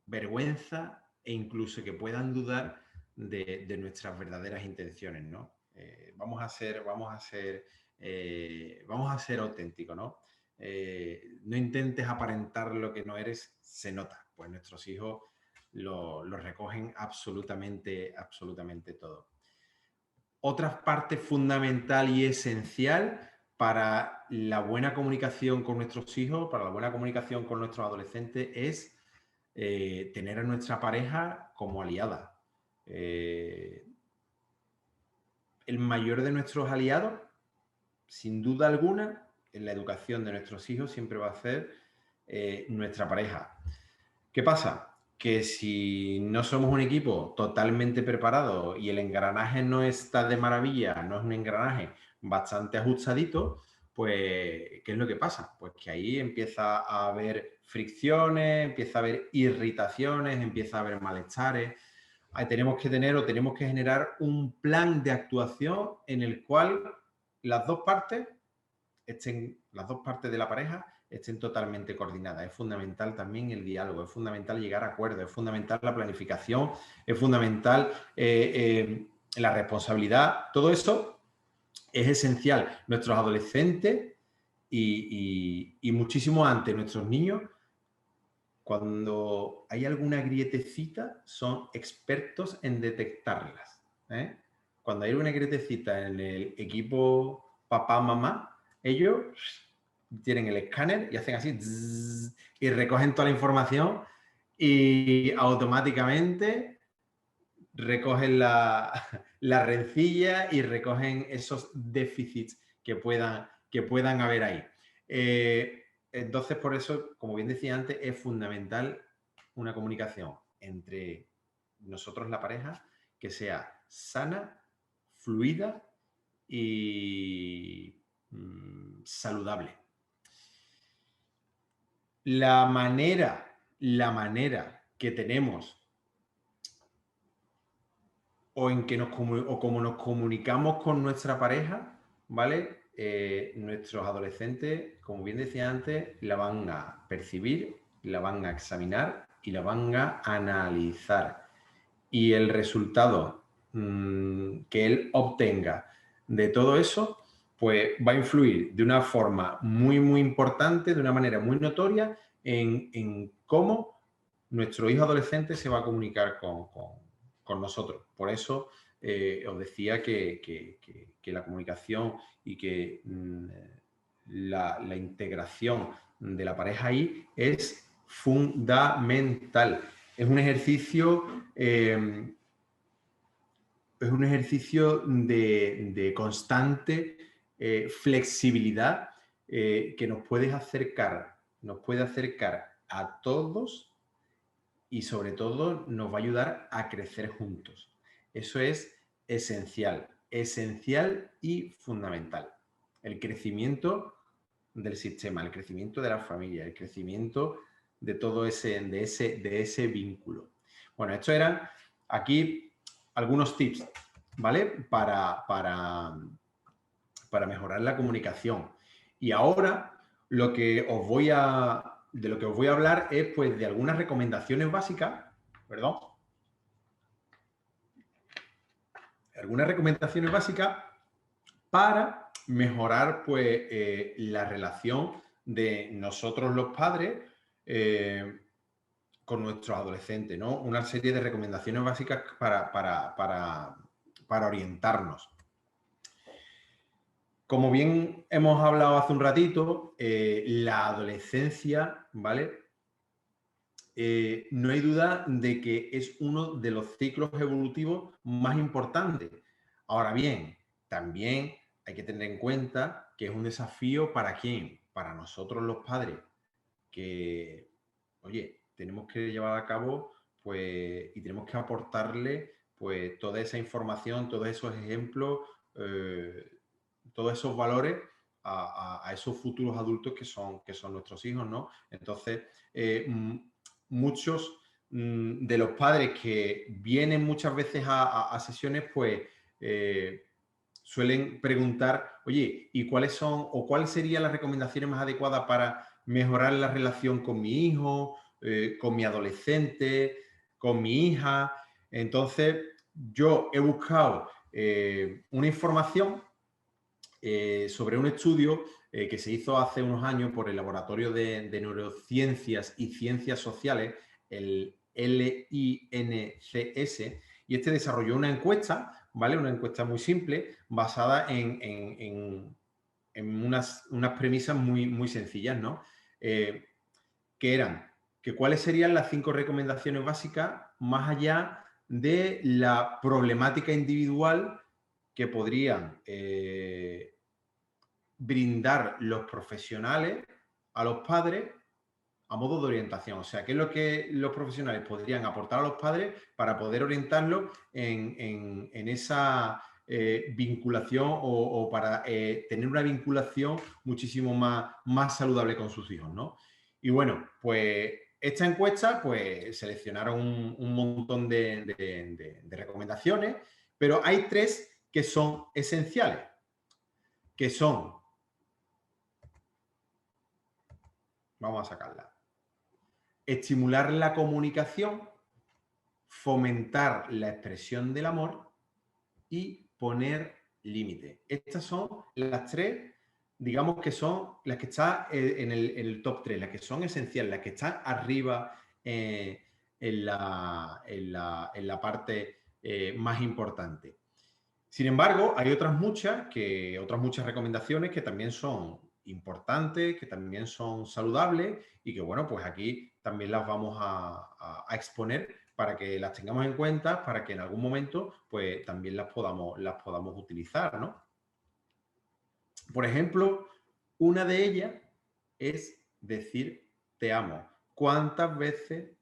vergüenza e incluso que puedan dudar de nuestras verdaderas intenciones, ¿no? Vamos a ser auténticos, ¿no? No intentes aparentar lo que no eres, se nota. Pues nuestros hijos lo recogen absolutamente, absolutamente todo. Otra parte fundamental y esencial para la buena comunicación con nuestros hijos, para la buena comunicación con nuestros adolescentes, es tener a nuestra pareja como aliada. El mayor de nuestros aliados, sin duda alguna, en la educación de nuestros hijos siempre va a ser nuestra pareja. ¿Qué pasa? Que si no somos un equipo totalmente preparado y el engranaje no está de maravilla, no es un engranaje bastante ajustadito, pues, ¿qué es lo que pasa? Pues que ahí empieza a haber fricciones, empieza a haber irritaciones, empieza a haber malestares. Ahí tenemos que tener o tenemos que generar un plan de actuación en el cual las dos partes de la pareja estén totalmente coordinadas. Es fundamental también el diálogo, es fundamental llegar a acuerdos, es fundamental la planificación, es fundamental la responsabilidad. Todo eso es esencial. Nuestros adolescentes y muchísimo antes nuestros niños, cuando hay alguna grietecita, son expertos en detectarlas. Cuando hay una grietecita en el equipo papá-mamá, ellos tienen el escáner y hacen así zzz, y recogen toda la información y automáticamente recogen la rencilla y recogen esos déficits que puedan haber ahí. Entonces, por eso, como bien decía antes, es fundamental una comunicación entre nosotros, la pareja, que sea sana, fluida y saludable. La manera que tenemos o como nos comunicamos con nuestra pareja, ¿vale? Nuestros adolescentes, como bien decía antes, la van a percibir, la van a examinar y la van a analizar. Y el resultado que él obtenga de todo eso, pues va a influir de una forma muy, muy importante, de una manera muy notoria, en cómo nuestro hijo adolescente se va a comunicar con nosotros. Por eso os decía que la comunicación y que la integración de la pareja ahí es fundamental. Es un ejercicio de constante flexibilidad que nos puede acercar a todos y sobre todo nos va a ayudar a crecer juntos. Eso es esencial y fundamental. El crecimiento del sistema, el crecimiento de la familia, el crecimiento de todo ese vínculo. Bueno, esto eran aquí algunos tips, ¿vale? Para mejorar la comunicación. Y ahora de lo que os voy a hablar es pues de algunas recomendaciones básicas, perdón, algunas recomendaciones básicas para mejorar pues la relación de nosotros los padres con nuestros adolescentes, ¿no? Una serie de recomendaciones básicas para orientarnos. Como bien hemos hablado hace un ratito, la adolescencia, ¿vale? No hay duda de que es uno de los ciclos evolutivos más importantes. Ahora bien, también hay que tener en cuenta que es un desafío para quién, para nosotros los padres, que, oye, tenemos que llevar a cabo, pues, y tenemos que aportarle, pues, toda esa información, todos esos ejemplos, todos esos valores a esos futuros adultos que son nuestros hijos, ¿no? Entonces, muchos de los padres que vienen muchas veces a sesiones, pues suelen preguntar, oye, ¿y cuáles son o cuáles serían las recomendaciones más adecuadas para mejorar la relación con mi hijo, con mi adolescente, con mi hija? Entonces, yo he buscado una información sobre un estudio que se hizo hace unos años por el Laboratorio de Neurociencias y Ciencias Sociales, el LINCS, y este desarrolló una encuesta, ¿vale? Una encuesta muy simple, basada en unas premisas muy, muy sencillas, ¿no? Que eran que cuáles serían las 5 recomendaciones básicas más allá de la problemática individual que podrían brindar los profesionales a los padres a modo de orientación. O sea, ¿qué es lo que los profesionales podrían aportar a los padres para poder orientarlos en esa vinculación o para tener una vinculación muchísimo más saludable con sus hijos, ¿no? Y bueno, pues esta encuesta, pues seleccionaron un montón de recomendaciones, pero hay 3 que son esenciales, que son, vamos a sacarla, estimular la comunicación, fomentar la expresión del amor y poner límite. Estas son las 3, digamos que son las que están en el top 3, las que son esenciales, las que están arriba en la parte más importante. Sin embargo, hay otras muchas recomendaciones que también son importantes, que también son saludables y que, bueno, pues aquí también las vamos a exponer para que las tengamos en cuenta, para que en algún momento, pues también las podamos utilizar, ¿no? Por ejemplo, una de ellas es decir te amo. ¿Cuántas veces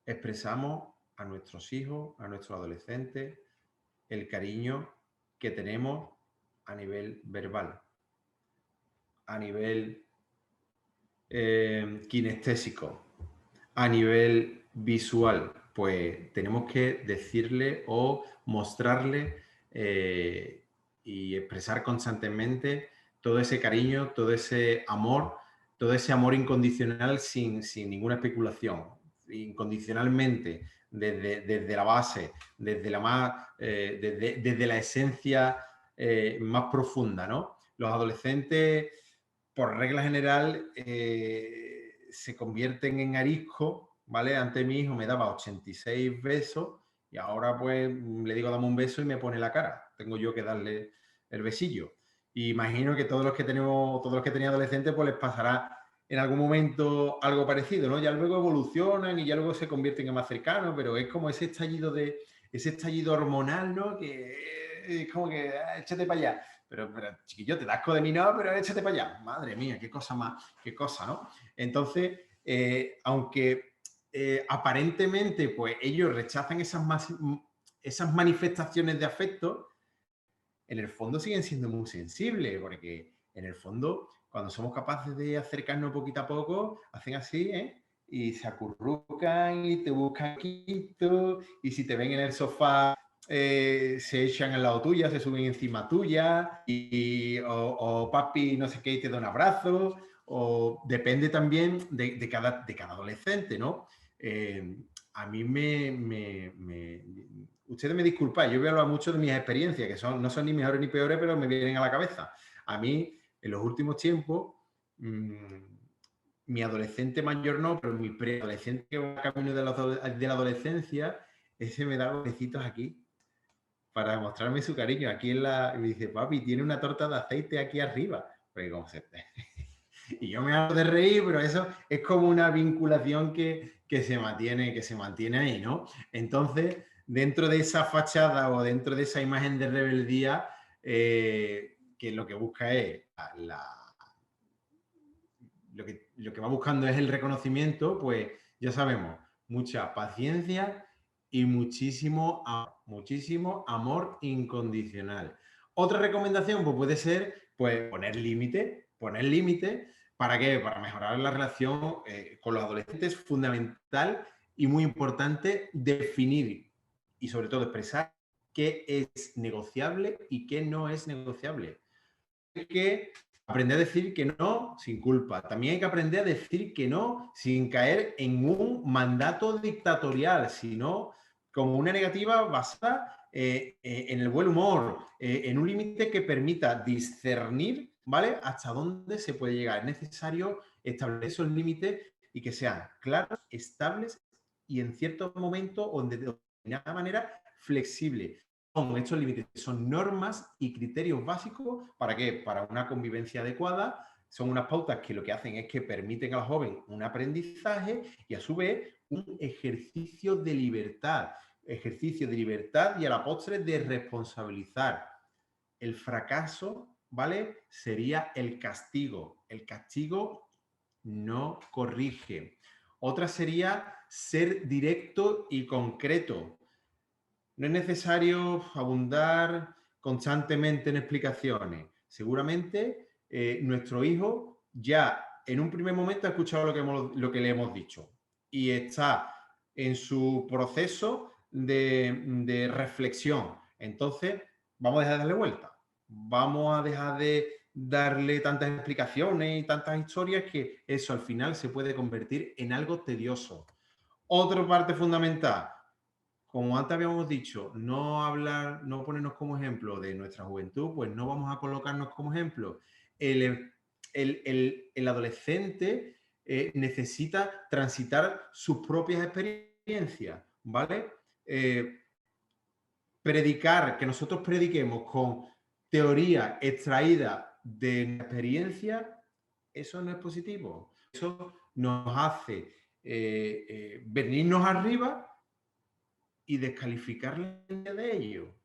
expresamos a nuestros hijos, a nuestros adolescentes, el cariño que tenemos a nivel verbal, a nivel kinestésico, a nivel visual? Pues tenemos que decirle o mostrarle y expresar constantemente todo ese cariño, todo ese amor incondicional sin ninguna especulación, incondicionalmente, desde la base, desde la esencia más profunda, ¿no? Los adolescentes, por regla general, se convierten en arisco, ¿vale? Antes mi hijo me daba 86 besos y ahora pues le digo dame un beso y me pone la cara. Tengo yo que darle el besillo. Y imagino que todos los que tenían adolescentes pues les pasará en algún momento algo parecido, ¿no? Ya luego evolucionan y ya luego se convierten en más cercanos, pero es como ese estallido hormonal, ¿no? Que es como que échate para allá. Pero chiquillo, te das asco de mí, no, pero échate para allá. Madre mía, qué cosa más, qué cosa, ¿no? Entonces, aunque aparentemente pues ellos rechazan esas manifestaciones de afecto, en el fondo siguen siendo muy sensibles, porque en el fondo, cuando somos capaces de acercarnos poquito a poco, hacen así, ¿eh? Y se acurrucan y te buscan quito, y si te ven en el sofá, se echan al lado tuya, se suben encima tuya, o papi no sé qué, y te da un abrazo, o depende también de cada adolescente, ¿no? A mí ustedes me disculpan, yo voy a hablar mucho de mis experiencias, que no son ni mejores ni peores, pero me vienen a la cabeza. A mí, en los últimos tiempos, mi adolescente mayor no, pero mi preadolescente que va camino de la adolescencia, ese me da besitos aquí para mostrarme su cariño. Aquí y me dice, papi, tiene una torta de aceite aquí arriba. Porque como y yo me hago de reír, pero eso es como una vinculación que se mantiene ahí, ¿no? Entonces, dentro de esa fachada o dentro de esa imagen de rebeldía, que lo que busca es lo que va buscando es el reconocimiento, pues ya sabemos, mucha paciencia y muchísimo amor incondicional. Otra recomendación pues, puede ser pues, poner límite. ¿Para qué? Para mejorar la relación con los adolescentes. Es fundamental y muy importante definir y sobre todo expresar qué es negociable y qué no es negociable. Hay que aprender a decir que no sin culpa. También hay que aprender a decir que no sin caer en un mandato dictatorial, sino como una negativa basada en el buen humor, en un límite que permita discernir, ¿vale? Hasta dónde se puede llegar. Es necesario establecer esos límites y que sean claros, estables y en cierto momento o de determinada manera flexibles. Estos límites son normas y criterios básicos. ¿Para qué? Para una convivencia adecuada. Son unas pautas que lo que hacen es que permiten al joven un aprendizaje y a su vez un ejercicio de libertad. Ejercicio de libertad y a la postre de responsabilizar. El fracaso, ¿vale? Sería el castigo. El castigo no corrige. Otra sería ser directo y concreto. No es necesario abundar constantemente en explicaciones. Seguramente nuestro hijo ya en un primer momento ha escuchado lo que le hemos dicho y está en su proceso de reflexión. Entonces, vamos a dejar de darle vuelta. Vamos a dejar de darle tantas explicaciones y tantas historias que eso al final se puede convertir en algo tedioso. Otra parte fundamental, como antes habíamos dicho, no ponernos como ejemplo de nuestra juventud, pues no vamos a colocarnos como ejemplo. El adolescente necesita transitar sus propias experiencias, ¿vale? Que nosotros prediquemos con teoría extraída de la experiencia, eso no es positivo. Eso nos hace venirnos arriba y descalificarle de ello.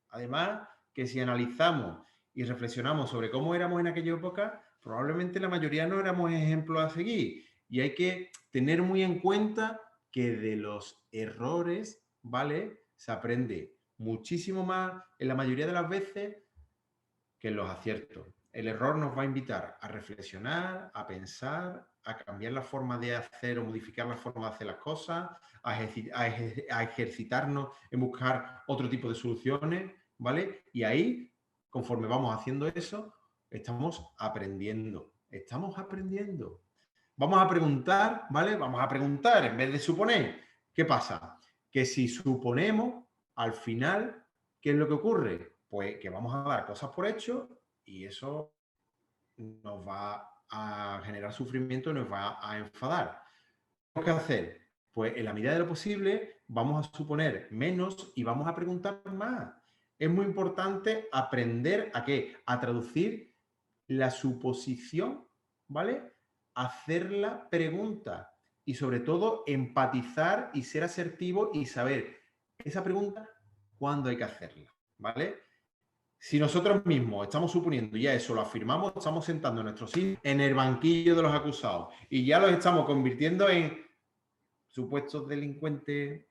Además, que si analizamos y reflexionamos sobre cómo éramos en aquella época, probablemente la mayoría no éramos ejemplos a seguir. Y hay que tener muy en cuenta que de los errores, ¿vale? Se aprende muchísimo más en la mayoría de las veces que en los aciertos. El error nos va a invitar a reflexionar, a pensar, a cambiar la forma de hacer o modificar la forma de hacer las cosas, a ejercitarnos en buscar otro tipo de soluciones, ¿vale? Y ahí, conforme vamos haciendo eso, estamos aprendiendo. Estamos aprendiendo. Vamos a preguntar, ¿vale? Vamos a preguntar en vez de suponer. ¿Qué pasa? Que si suponemos, al final, ¿qué es lo que ocurre? Pues que vamos a dar cosas por hecho y eso nos va a generar sufrimiento y nos va a enfadar. ¿Qué tenemos que hacer? Pues en la medida de lo posible vamos a suponer menos y vamos a preguntar más. Es muy importante aprender a qué? A traducir la suposición, ¿vale? Hacer la pregunta y sobre todo empatizar y ser asertivo y saber esa pregunta cuándo hay que hacerla, ¿vale? Si nosotros mismos estamos suponiendo ya eso, lo afirmamos, estamos sentando a nuestros hijos en el banquillo de los acusados y ya los estamos convirtiendo en supuestos delincuentes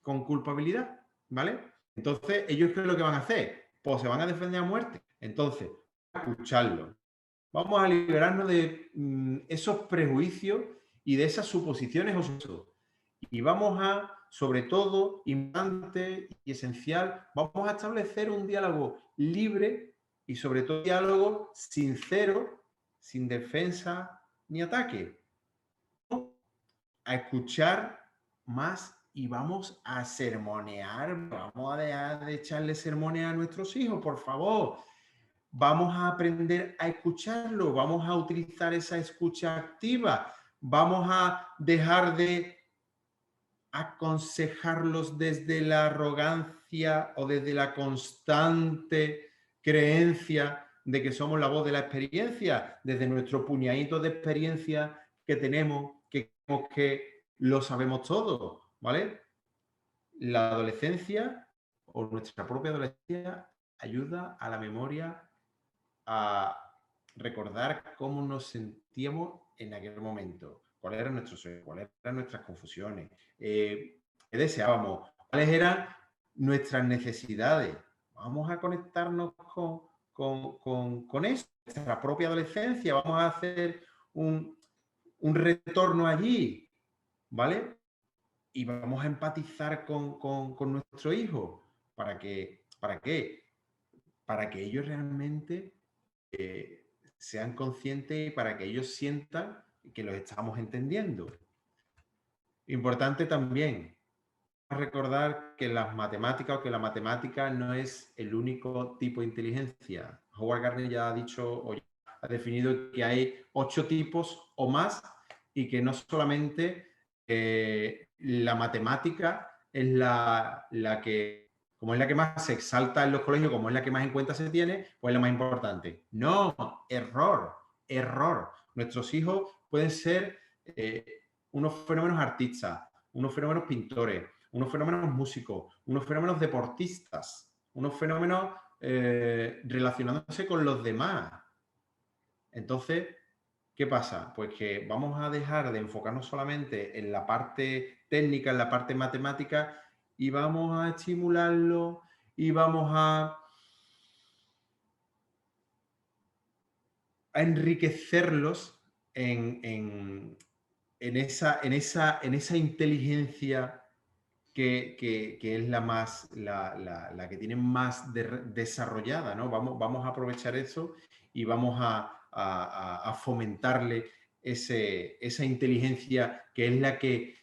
con culpabilidad, ¿vale? Entonces, ¿ellos qué es lo que van a hacer? Pues se van a defender a muerte. Entonces, escucharlo. Vamos a liberarnos de esos prejuicios y de esas suposiciones o sucesos. Y vamos a, sobre todo, importante y esencial, vamos a establecer un diálogo libre y sobre todo un diálogo sincero, sin defensa ni ataque. A escuchar más y vamos a sermonear, vamos a dejar de echarle sermones a nuestros hijos, por favor. Vamos a aprender a escucharlo, vamos a utilizar esa escucha activa, vamos a dejar de aconsejarlos desde la arrogancia o desde la constante creencia de que somos la voz de la experiencia, desde nuestro puñadito de experiencia que tenemos, que creemos que lo sabemos todo, ¿vale? La adolescencia o nuestra propia adolescencia ayuda a la memoria a recordar cómo nos sentíamos en aquel momento, cuáles eran nuestros sueños, cuáles eran nuestras confusiones, qué deseábamos, cuáles eran nuestras necesidades. Vamos a conectarnos con eso, nuestra propia adolescencia, vamos a hacer un retorno allí, ¿vale? Y vamos a empatizar con nuestro hijo. ¿Para qué? ¿Para qué? Para que ellos realmente sean conscientes y para que ellos sientan que los estamos entendiendo. Importante también recordar que las matemáticas o que la matemática no es el único tipo de inteligencia. Howard Gardner ya ha dicho o ya ha definido que hay 8 tipos o más y que no solamente la matemática es la que, como es la que más se exalta en los colegios, como es la que más en cuenta se tiene, pues es la más importante. No, error, error. Nuestros hijos pueden ser unos fenómenos artistas, unos fenómenos pintores, unos fenómenos músicos, unos fenómenos deportistas, unos fenómenos relacionándose con los demás. Entonces, ¿qué pasa? Pues que vamos a dejar de enfocarnos solamente en la parte técnica, en la parte matemática, y vamos a estimularlo y vamos a enriquecerlos en esa inteligencia que es la que tienen más desarrollada, ¿no? Vamos a aprovechar eso y vamos a fomentarle esa inteligencia que es la que,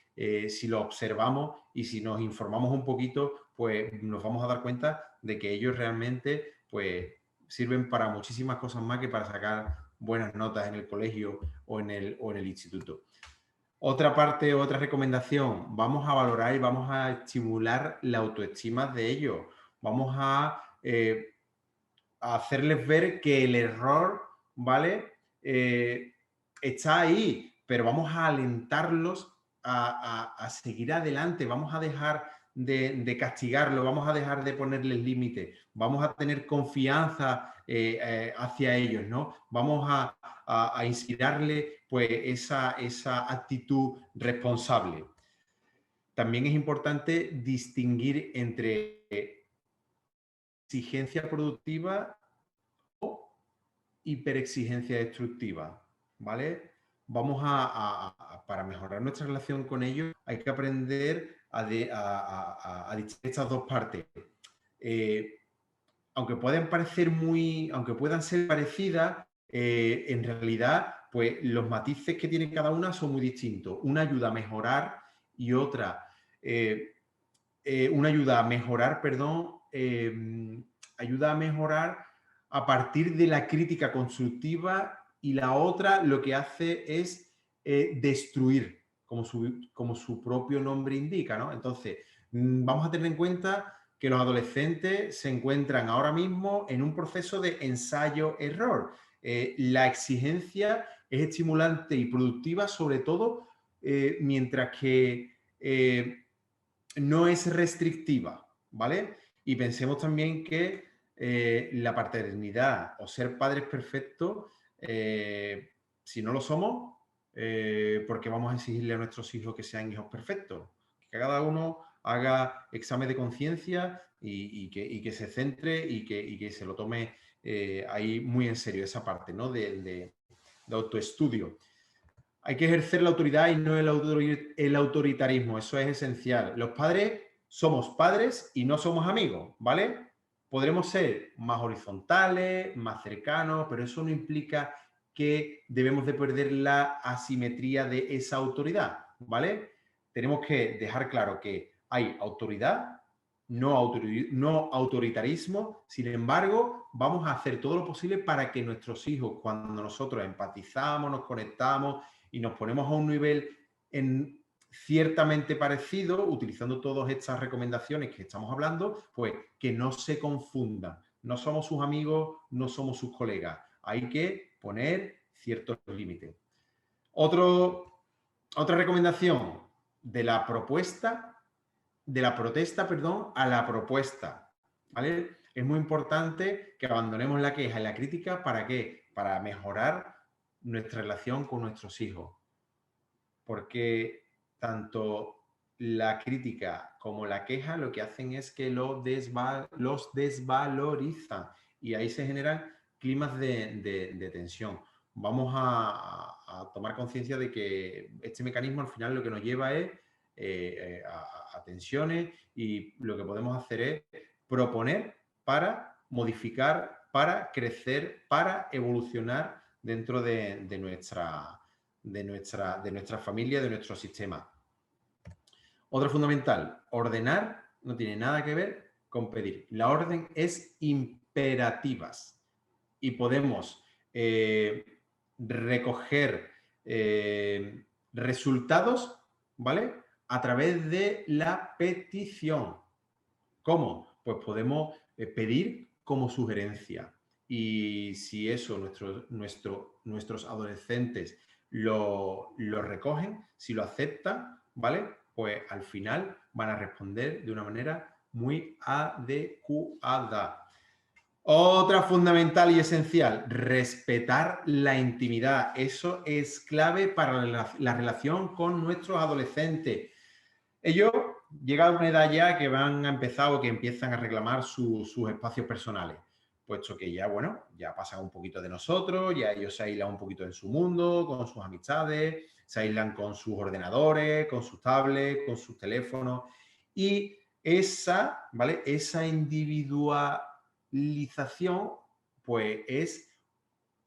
si lo observamos y si nos informamos un poquito, pues nos vamos a dar cuenta de que ellos realmente, pues, sirven para muchísimas cosas más que para sacar buenas notas en el colegio o en el instituto. Otra parte, otra recomendación, vamos a valorar y vamos a estimular la autoestima de ellos. Vamos a hacerles ver que el error, ¿vale? está ahí, pero vamos a alentarlos a seguir adelante, vamos a dejar de castigarlo, vamos a dejar de ponerles límites, vamos a tener confianza hacia ellos, ¿no? Vamos a inspirarle pues esa actitud responsable. También es importante distinguir entre exigencia productiva o hiperexigencia destructiva, ¿vale? Para mejorar nuestra relación con ellos, hay que aprender a distinguir estas dos partes. Aunque puedan ser parecidas, en realidad, pues los matices que tienen cada una son muy distintos. Una ayuda a mejorar y otra, ayuda a mejorar a partir de la crítica constructiva, y la otra lo que hace es destruir, como su propio nombre indica, ¿no? Entonces, vamos a tener en cuenta que los adolescentes se encuentran ahora mismo en un proceso de ensayo-error. La exigencia es estimulante y productiva, sobre todo mientras que no es restrictiva, ¿vale? Y pensemos también que la paternidad o ser padres perfectos, si no lo somos, porque vamos a exigirle a nuestros hijos que sean hijos perfectos. Que cada uno haga examen de conciencia y que se centre y que se lo tome ahí muy en serio esa parte, ¿no? de autoestudio. Hay que ejercer la autoridad y no el autoritarismo, eso es esencial. Los padres somos padres y no somos amigos, ¿vale? Podremos ser más horizontales, más cercanos, pero eso no implica que debemos de perder la asimetría de esa autoridad, ¿vale? Tenemos que dejar claro que hay autoridad, no autoritarismo. Sin embargo, vamos a hacer todo lo posible para que nuestros hijos, cuando nosotros empatizamos, nos conectamos y nos ponemos a un nivel ciertamente parecido, utilizando todas estas recomendaciones que estamos hablando, pues que no se confundan. No somos sus amigos, no somos sus colegas. Hay que poner ciertos límites. Otra recomendación, de la protesta, a la propuesta, ¿vale? Es muy importante que abandonemos la queja y la crítica. ¿Para qué? Para mejorar nuestra relación con nuestros hijos. Porque tanto la crítica como la queja lo que hacen es que los desvalorizan, y ahí se generan climas de tensión. Vamos a tomar conciencia de que este mecanismo al final lo que nos lleva es a tensiones, y lo que podemos hacer es proponer para modificar, para crecer, para evolucionar dentro de nuestra familia, de nuestro sistema. Otra fundamental, ordenar no tiene nada que ver con pedir. La orden es imperativa y podemos recoger resultados, ¿vale? A través de la petición. ¿Cómo? Pues podemos pedir como sugerencia. Y si eso nuestros adolescentes lo recogen, si lo aceptan, ¿vale? Pues al final van a responder de una manera muy adecuada. Otra fundamental y esencial, respetar la intimidad. Eso es clave para la relación con nuestros adolescentes. Ellos llegan a una edad ya que que empiezan a reclamar sus espacios personales, puesto que ya, bueno, ya pasan un poquito de nosotros, ya ellos se aíslan un poquito en su mundo, con sus amistades, se aíslan con sus ordenadores, con sus tablets, con sus teléfonos, y ¿vale? Esa individualización, pues es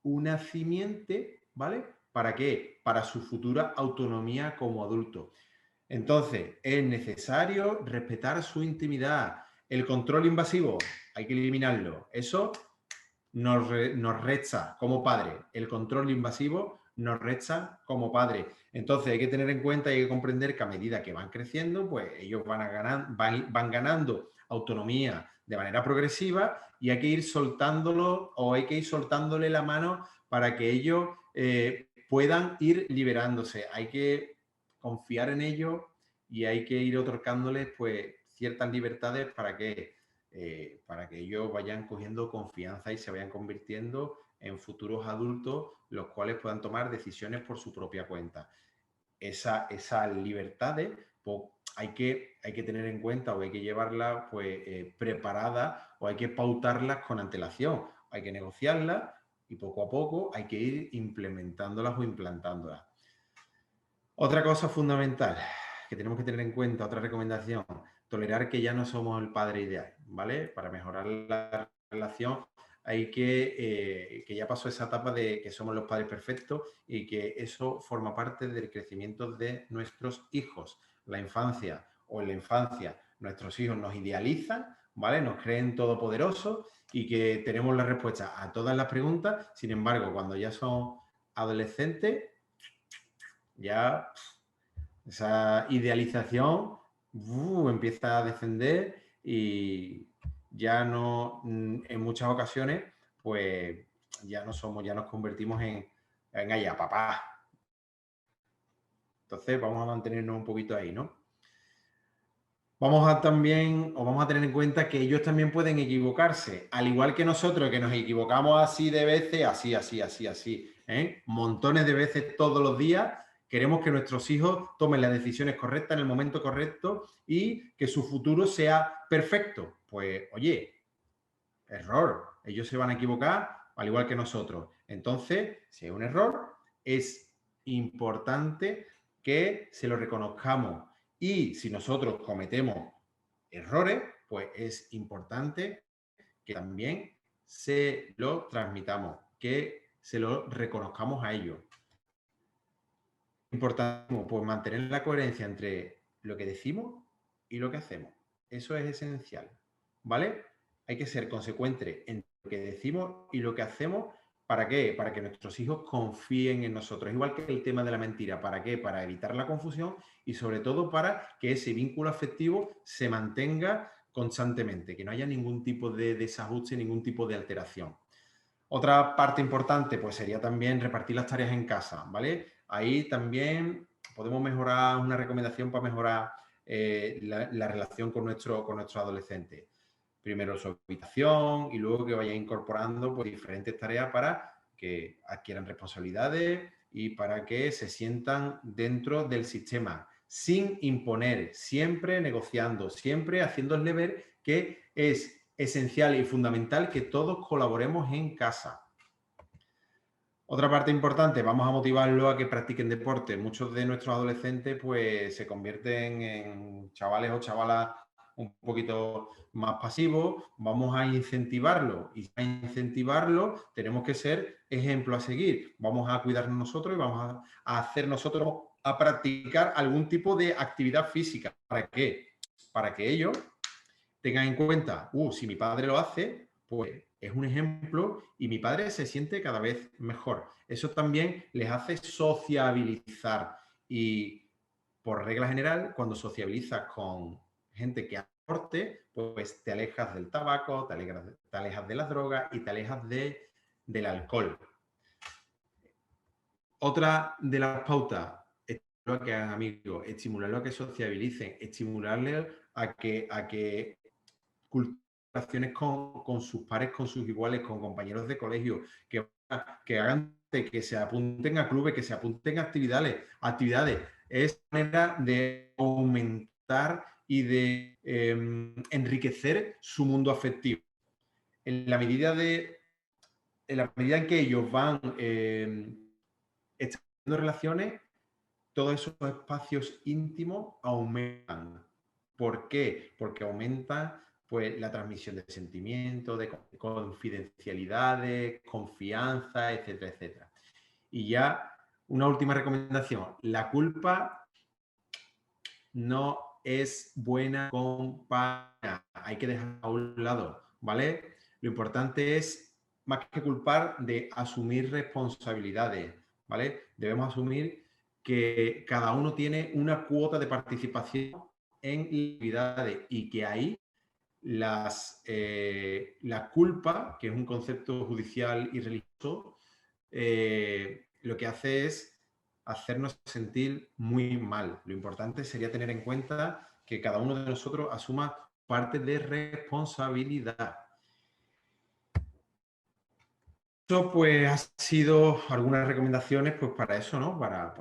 una simiente, ¿vale? ¿Para qué? Para su futura autonomía como adulto. Entonces, es necesario respetar su intimidad. El control invasivo, hay que eliminarlo. Eso nos resta como padre. El control invasivo nos resta como padre. Entonces, hay que tener en cuenta y hay que comprender que a medida que van creciendo, pues ellos van ganando autonomía de manera progresiva, y hay que ir soltándolo o hay que ir soltándole la mano para que ellos puedan ir liberándose. Hay que confiar en ellos y hay que ir otorgándoles pues ciertas libertades para que ellos vayan cogiendo confianza y se vayan convirtiendo en futuros adultos, los cuales puedan tomar decisiones por su propia cuenta. Esas libertades pues, hay que tener en cuenta o hay que llevarlas pues, preparadas o hay que pautarlas con antelación. Hay que negociarlas y poco a poco hay que ir implementándolas o implantándolas. Otra cosa fundamental que tenemos que tener en cuenta, otra recomendación, tolerar que ya no somos el padre ideal, ¿vale? Para mejorar la relación hay que ya pasó esa etapa de que somos los padres perfectos y que eso forma parte del crecimiento de nuestros hijos. La infancia o en la infancia nuestros hijos nos idealizan, ¿vale? Nos creen todopoderosos y que tenemos la respuesta a todas las preguntas. Sin embargo, cuando ya son adolescentes, ya esa idealización empieza a descender y ya no, en muchas ocasiones, pues ya no somos, ya nos convertimos en venga ya, papá. Entonces vamos a mantenernos un poquito ahí, ¿no? Vamos a tener en cuenta que ellos también pueden equivocarse, al igual que nosotros, que nos equivocamos así de veces, así, montones de veces todos los días. Queremos que nuestros hijos tomen las decisiones correctas en el momento correcto y que su futuro sea perfecto. Pues, oye, error. Ellos se van a equivocar al igual que nosotros. Entonces, si es un error, es importante que se lo reconozcamos. Y si nosotros cometemos errores, pues es importante que también se lo transmitamos, que se lo reconozcamos a ellos. Importante, pues mantener la coherencia entre lo que decimos y lo que hacemos. Eso es esencial, ¿vale? Hay que ser consecuente entre lo que decimos y lo que hacemos. ¿Para qué? Para que nuestros hijos confíen en nosotros. Igual que el tema de la mentira. ¿Para qué? Para evitar la confusión y sobre todo para que ese vínculo afectivo se mantenga constantemente, que no haya ningún tipo de desajuste, ningún tipo de alteración. Otra parte importante pues sería también repartir las tareas en casa, ¿vale? Ahí también podemos mejorar, una recomendación para mejorar la relación con nuestro adolescente. Primero su habitación y luego que vaya incorporando pues, diferentes tareas para que adquieran responsabilidades y para que se sientan dentro del sistema, sin imponer, siempre negociando, siempre haciéndole ver que es esencial y fundamental que todos colaboremos en casa. Otra parte importante, vamos a motivarlo a que practiquen deporte. Muchos de nuestros adolescentes pues se convierten en chavales o chavalas un poquito más pasivos. Vamos a incentivarlo y para incentivarlo tenemos que ser ejemplo a seguir. Vamos a cuidarnos nosotros y vamos a hacer nosotros a practicar algún tipo de actividad física. ¿Para qué? Para que ellos tengan en cuenta, si mi padre lo hace, pues es un ejemplo y mi padre se siente cada vez mejor. Eso también les hace sociabilizar y por regla general, cuando sociabilizas con gente que aporte, pues te alejas del tabaco, te alejas de las drogas y te alejas del alcohol. Otra de las pautas, estimularlo a que hagan amigos, estimularlo a que sociabilicen, estimularle a que relaciones con sus pares, con sus iguales, con compañeros de colegio, que hagan que se apunten a clubes, que se apunten a actividades. Es manera de aumentar y de enriquecer su mundo afectivo. En la medida en que ellos van estableciendo relaciones, todos esos espacios íntimos aumentan. ¿Por qué? Porque aumenta pues, la transmisión de sentimientos, de confidencialidades, confianza, etcétera, etcétera. Y ya una última recomendación. La culpa no es buena compañía. Hay que dejarla a un lado, ¿vale? Lo importante es, más que culpar, de asumir responsabilidades, ¿vale? Debemos asumir que cada uno tiene una cuota de participación en actividades y que ahí la culpa, que es un concepto judicial y religioso, lo que hace es hacernos sentir muy mal. Lo importante sería tener en cuenta que cada uno de nosotros asuma parte de responsabilidad. Esto pues ha sido algunas recomendaciones pues para eso, ¿no? Para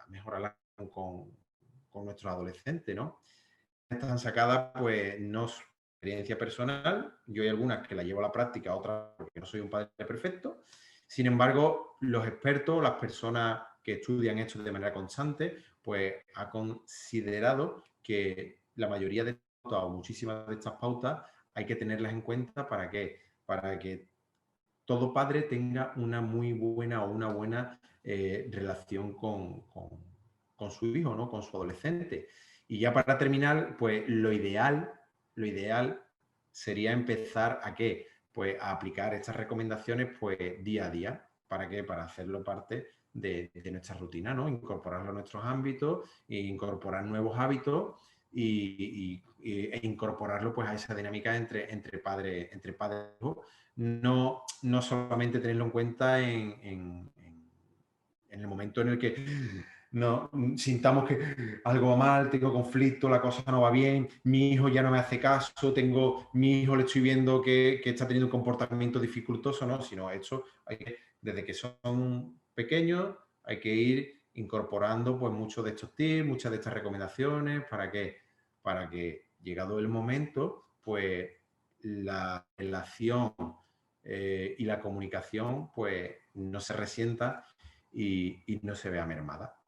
mejorar la con nuestros adolescentes, ¿no? Están sacadas pues no su experiencia personal, yo hay algunas que la llevo a la práctica, otras porque no soy un padre perfecto. Sin embargo, los expertos, las personas que estudian esto de manera constante, pues ha considerado que la mayoría de pautas o muchísimas de estas pautas hay que tenerlas en cuenta para que todo padre tenga una muy buena o una buena relación con su hijo, ¿no? Con su adolescente. Y ya para terminar, pues lo ideal sería empezar a ¿qué? Pues a aplicar estas recomendaciones pues día a día. ¿Para qué? Para hacerlo parte de nuestra rutina, ¿no? Incorporarlo a nuestros ámbitos, e incorporar nuevos hábitos e incorporarlo pues a esa dinámica entre padre e hijo. No solamente tenerlo en cuenta en el momento en el que no sintamos que algo va mal, tengo conflicto, la cosa no va bien, mi hijo ya no me hace caso, mi hijo le estoy viendo que está teniendo un comportamiento dificultoso, ¿no? Sino eso, desde que son pequeños, hay que ir incorporando pues muchos de estos tips, muchas de estas recomendaciones, para que llegado el momento, pues la relación y la comunicación pues no se resienta y no se vea mermada.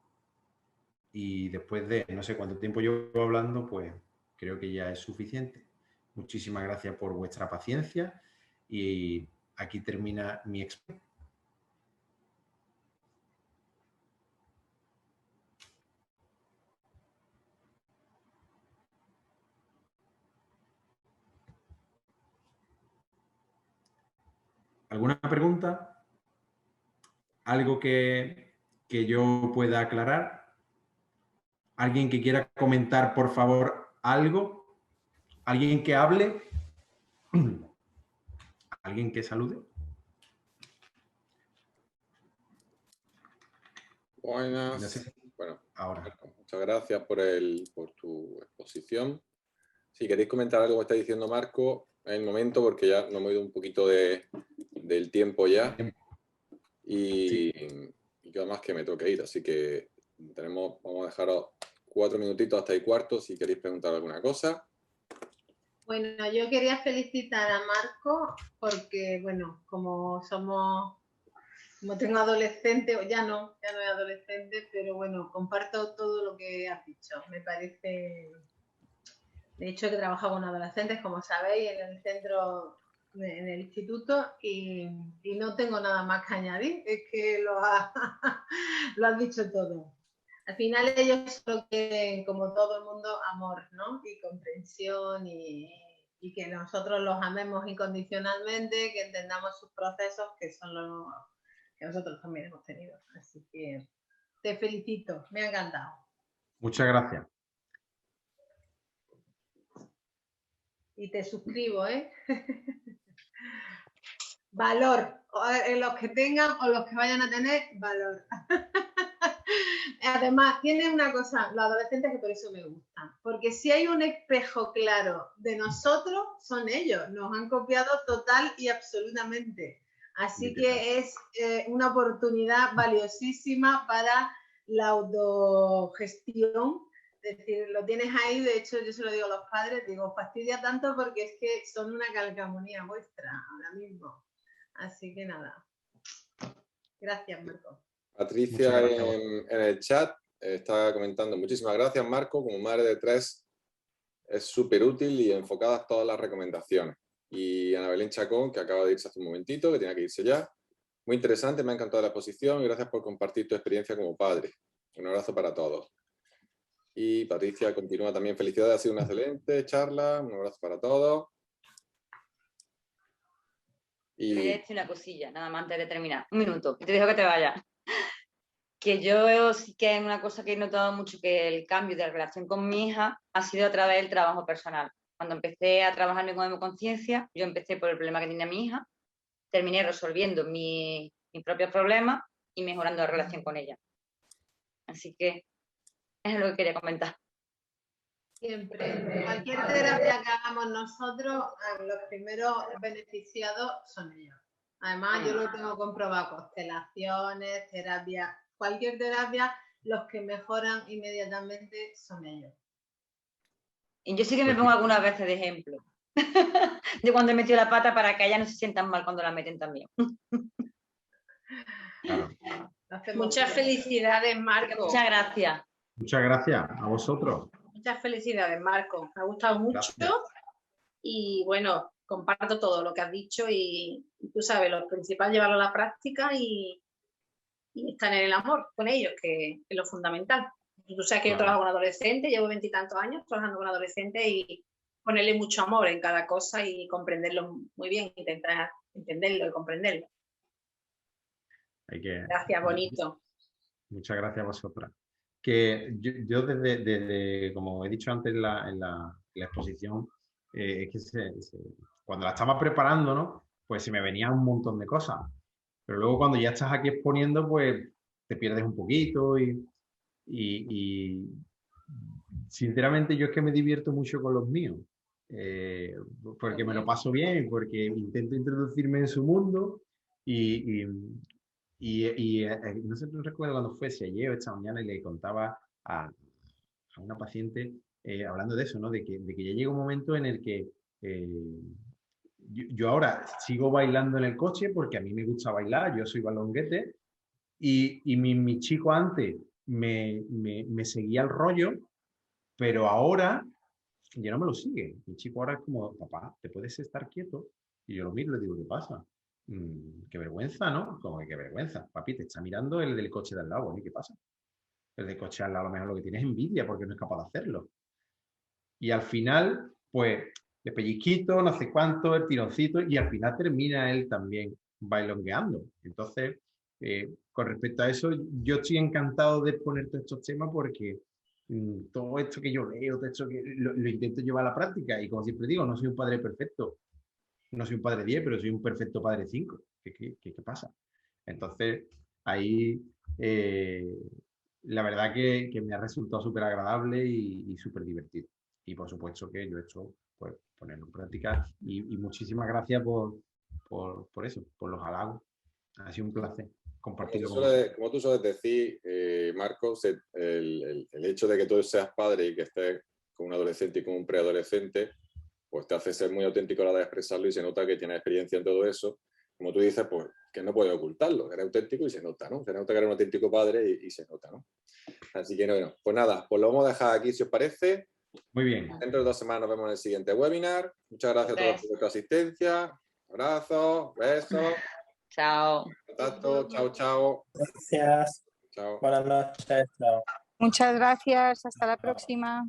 Y después de no sé cuánto tiempo llevo hablando, pues creo que ya es suficiente. Muchísimas gracias por vuestra paciencia y aquí termina mi experiencia. ¿Alguna pregunta? ¿Algo que yo pueda aclarar? ¿Alguien que quiera comentar, por favor, algo? ¿Alguien que hable? ¿Alguien que salude? Buenas. No sé. Bueno, Ahora. muchas gracias por tu exposición. Si queréis comentar algo que está diciendo Marco, es el momento porque ya nos hemos ido un poquito del tiempo ya. Y yo además que me tengo que ir, así que vamos a dejaros 4 minutitos hasta el cuarto si queréis preguntar alguna cosa. Bueno, yo quería felicitar a Marco porque, bueno, como tengo adolescente, ya no es adolescente, pero bueno, comparto todo lo que has dicho. Me parece, de hecho, que he trabajado con adolescentes, como sabéis, en el centro, en el instituto, y no tengo nada más que añadir, es que lo has dicho todo. Al final ellos solo quieren, como todo el mundo, amor, ¿no? Y comprensión y que nosotros los amemos incondicionalmente, que entendamos sus procesos, que son los que nosotros también hemos tenido. Así que te felicito, me ha encantado. Muchas gracias. Y te suscribo, ¿eh? Valor, los que tengan o los que vayan a tener, valor. Además, tiene una cosa, los adolescentes, que por eso me gustan, porque si hay un espejo claro de nosotros, son ellos, nos han copiado total y absolutamente. Así que es una oportunidad valiosísima para la autogestión. Es decir, lo tienes ahí, de hecho yo se lo digo a los padres, digo, fastidia tanto porque es que son una calcamonía vuestra ahora mismo. Así que nada. Gracias, Marco. Patricia en el chat está comentando: muchísimas gracias, Marco, como madre de 3 es súper útil y enfocadas todas las recomendaciones. Y Ana Belén Chacón, que acaba de irse hace un momentito, que tiene que irse ya. Muy interesante, me ha encantado la exposición y gracias por compartir tu experiencia como padre. Un abrazo para todos. Y Patricia continúa también: felicidades, ha sido una excelente charla, un abrazo para todos. Y voy a decir una cosilla, nada más antes de terminar. Un minuto, y te dejo que te vayas. Que yo sí que es una cosa que he notado mucho, que el cambio de relación con mi hija ha sido a través del trabajo personal. Cuando empecé a trabajar en conciencia, yo empecé por el problema que tenía mi hija, terminé resolviendo mis propios problemas y mejorando la relación con ella. Así que es lo que quería comentar. Siempre. Cualquier terapia que hagamos nosotros, los primeros beneficiados son ellos. Además, yo lo tengo comprobado, constelaciones, terapia, cualquier terapia, los que mejoran inmediatamente son ellos. Y yo sí que me pongo algunas veces de ejemplo de cuando he metido la pata para que ellas no se sientan mal cuando la meten también. Claro. Muchas felicidades, Marco. Muchas gracias. Muchas gracias a vosotros. Muchas felicidades, Marco. Me ha gustado mucho. Gracias. Y bueno, comparto todo lo que has dicho y tú sabes, lo principal es llevarlo a la práctica y estar en el amor con ellos, que es lo fundamental. Tú sabes que yo trabajo con adolescentes, llevo 20 y tantos años trabajando con adolescentes y ponerle mucho amor en cada cosa y comprenderlo muy bien, intentar entenderlo y comprenderlo. Gracias, bonito. Muchas gracias a vosotras. Que yo desde, como he dicho antes en la exposición, es que cuando la estaba preparando, ¿no? Pues se me venían un montón de cosas. Pero luego cuando ya estás aquí exponiendo, pues te pierdes un poquito y sinceramente yo es que me divierto mucho con los míos. Porque me lo paso bien, porque intento introducirme en su mundo y no sé, no recuerdo cuándo fue, si ayer o esta mañana, y le contaba a una paciente hablando de eso, ¿no? De que ya llega un momento en el que yo ahora sigo bailando en el coche porque a mí me gusta bailar, yo soy balonguete, y mi chico antes me seguía el rollo, pero ahora ya no me lo sigue. Mi chico ahora es como, papá, ¿te puedes estar quieto? Y yo lo miro y le digo, ¿qué pasa? Qué vergüenza, ¿no? Como que qué vergüenza. Papi, te está mirando el del coche de al lado, ¿y qué pasa? El del coche de al lado a lo mejor lo que tiene es envidia porque no es capaz de hacerlo. Y al final, pues, de pellizquito, no sé cuánto, el tironcito, y al final termina él también bailongueando. Entonces, con respecto a eso, yo estoy encantado de exponer todos estos temas porque todo esto que yo leo, todo esto que lo intento llevar a la práctica. Y como siempre digo, no soy un padre perfecto, no soy un padre 10, pero soy un perfecto padre 5. ¿Qué pasa? Entonces, ahí la verdad que me ha resultado súper agradable y súper divertido. Y por supuesto que yo he hecho pues, ponerlo en práctica. Y muchísimas gracias por eso, por los halagos. Ha sido un placer compartirlo con vosotros. Como tú sueles decir, Marcos, el hecho de que tú seas padre y que estés con un adolescente y con un preadolescente, pues te hace ser muy auténtico a la hora de expresarlo y se nota que tienes experiencia en todo eso. Como tú dices, pues que no puedes ocultarlo, eres auténtico y se nota, ¿no? Se nota que eres un auténtico padre y se nota, ¿no? Así que bueno, pues nada, pues lo vamos a dejar aquí si os parece. Muy bien. Dentro de 2 semanas nos vemos en el siguiente webinar. Muchas gracias a todos por vuestra asistencia. Abrazos, besos. Chao. Contacto. Chao, chao. Gracias. Chao. Buenas noches. Chao. Muchas gracias. Hasta la próxima.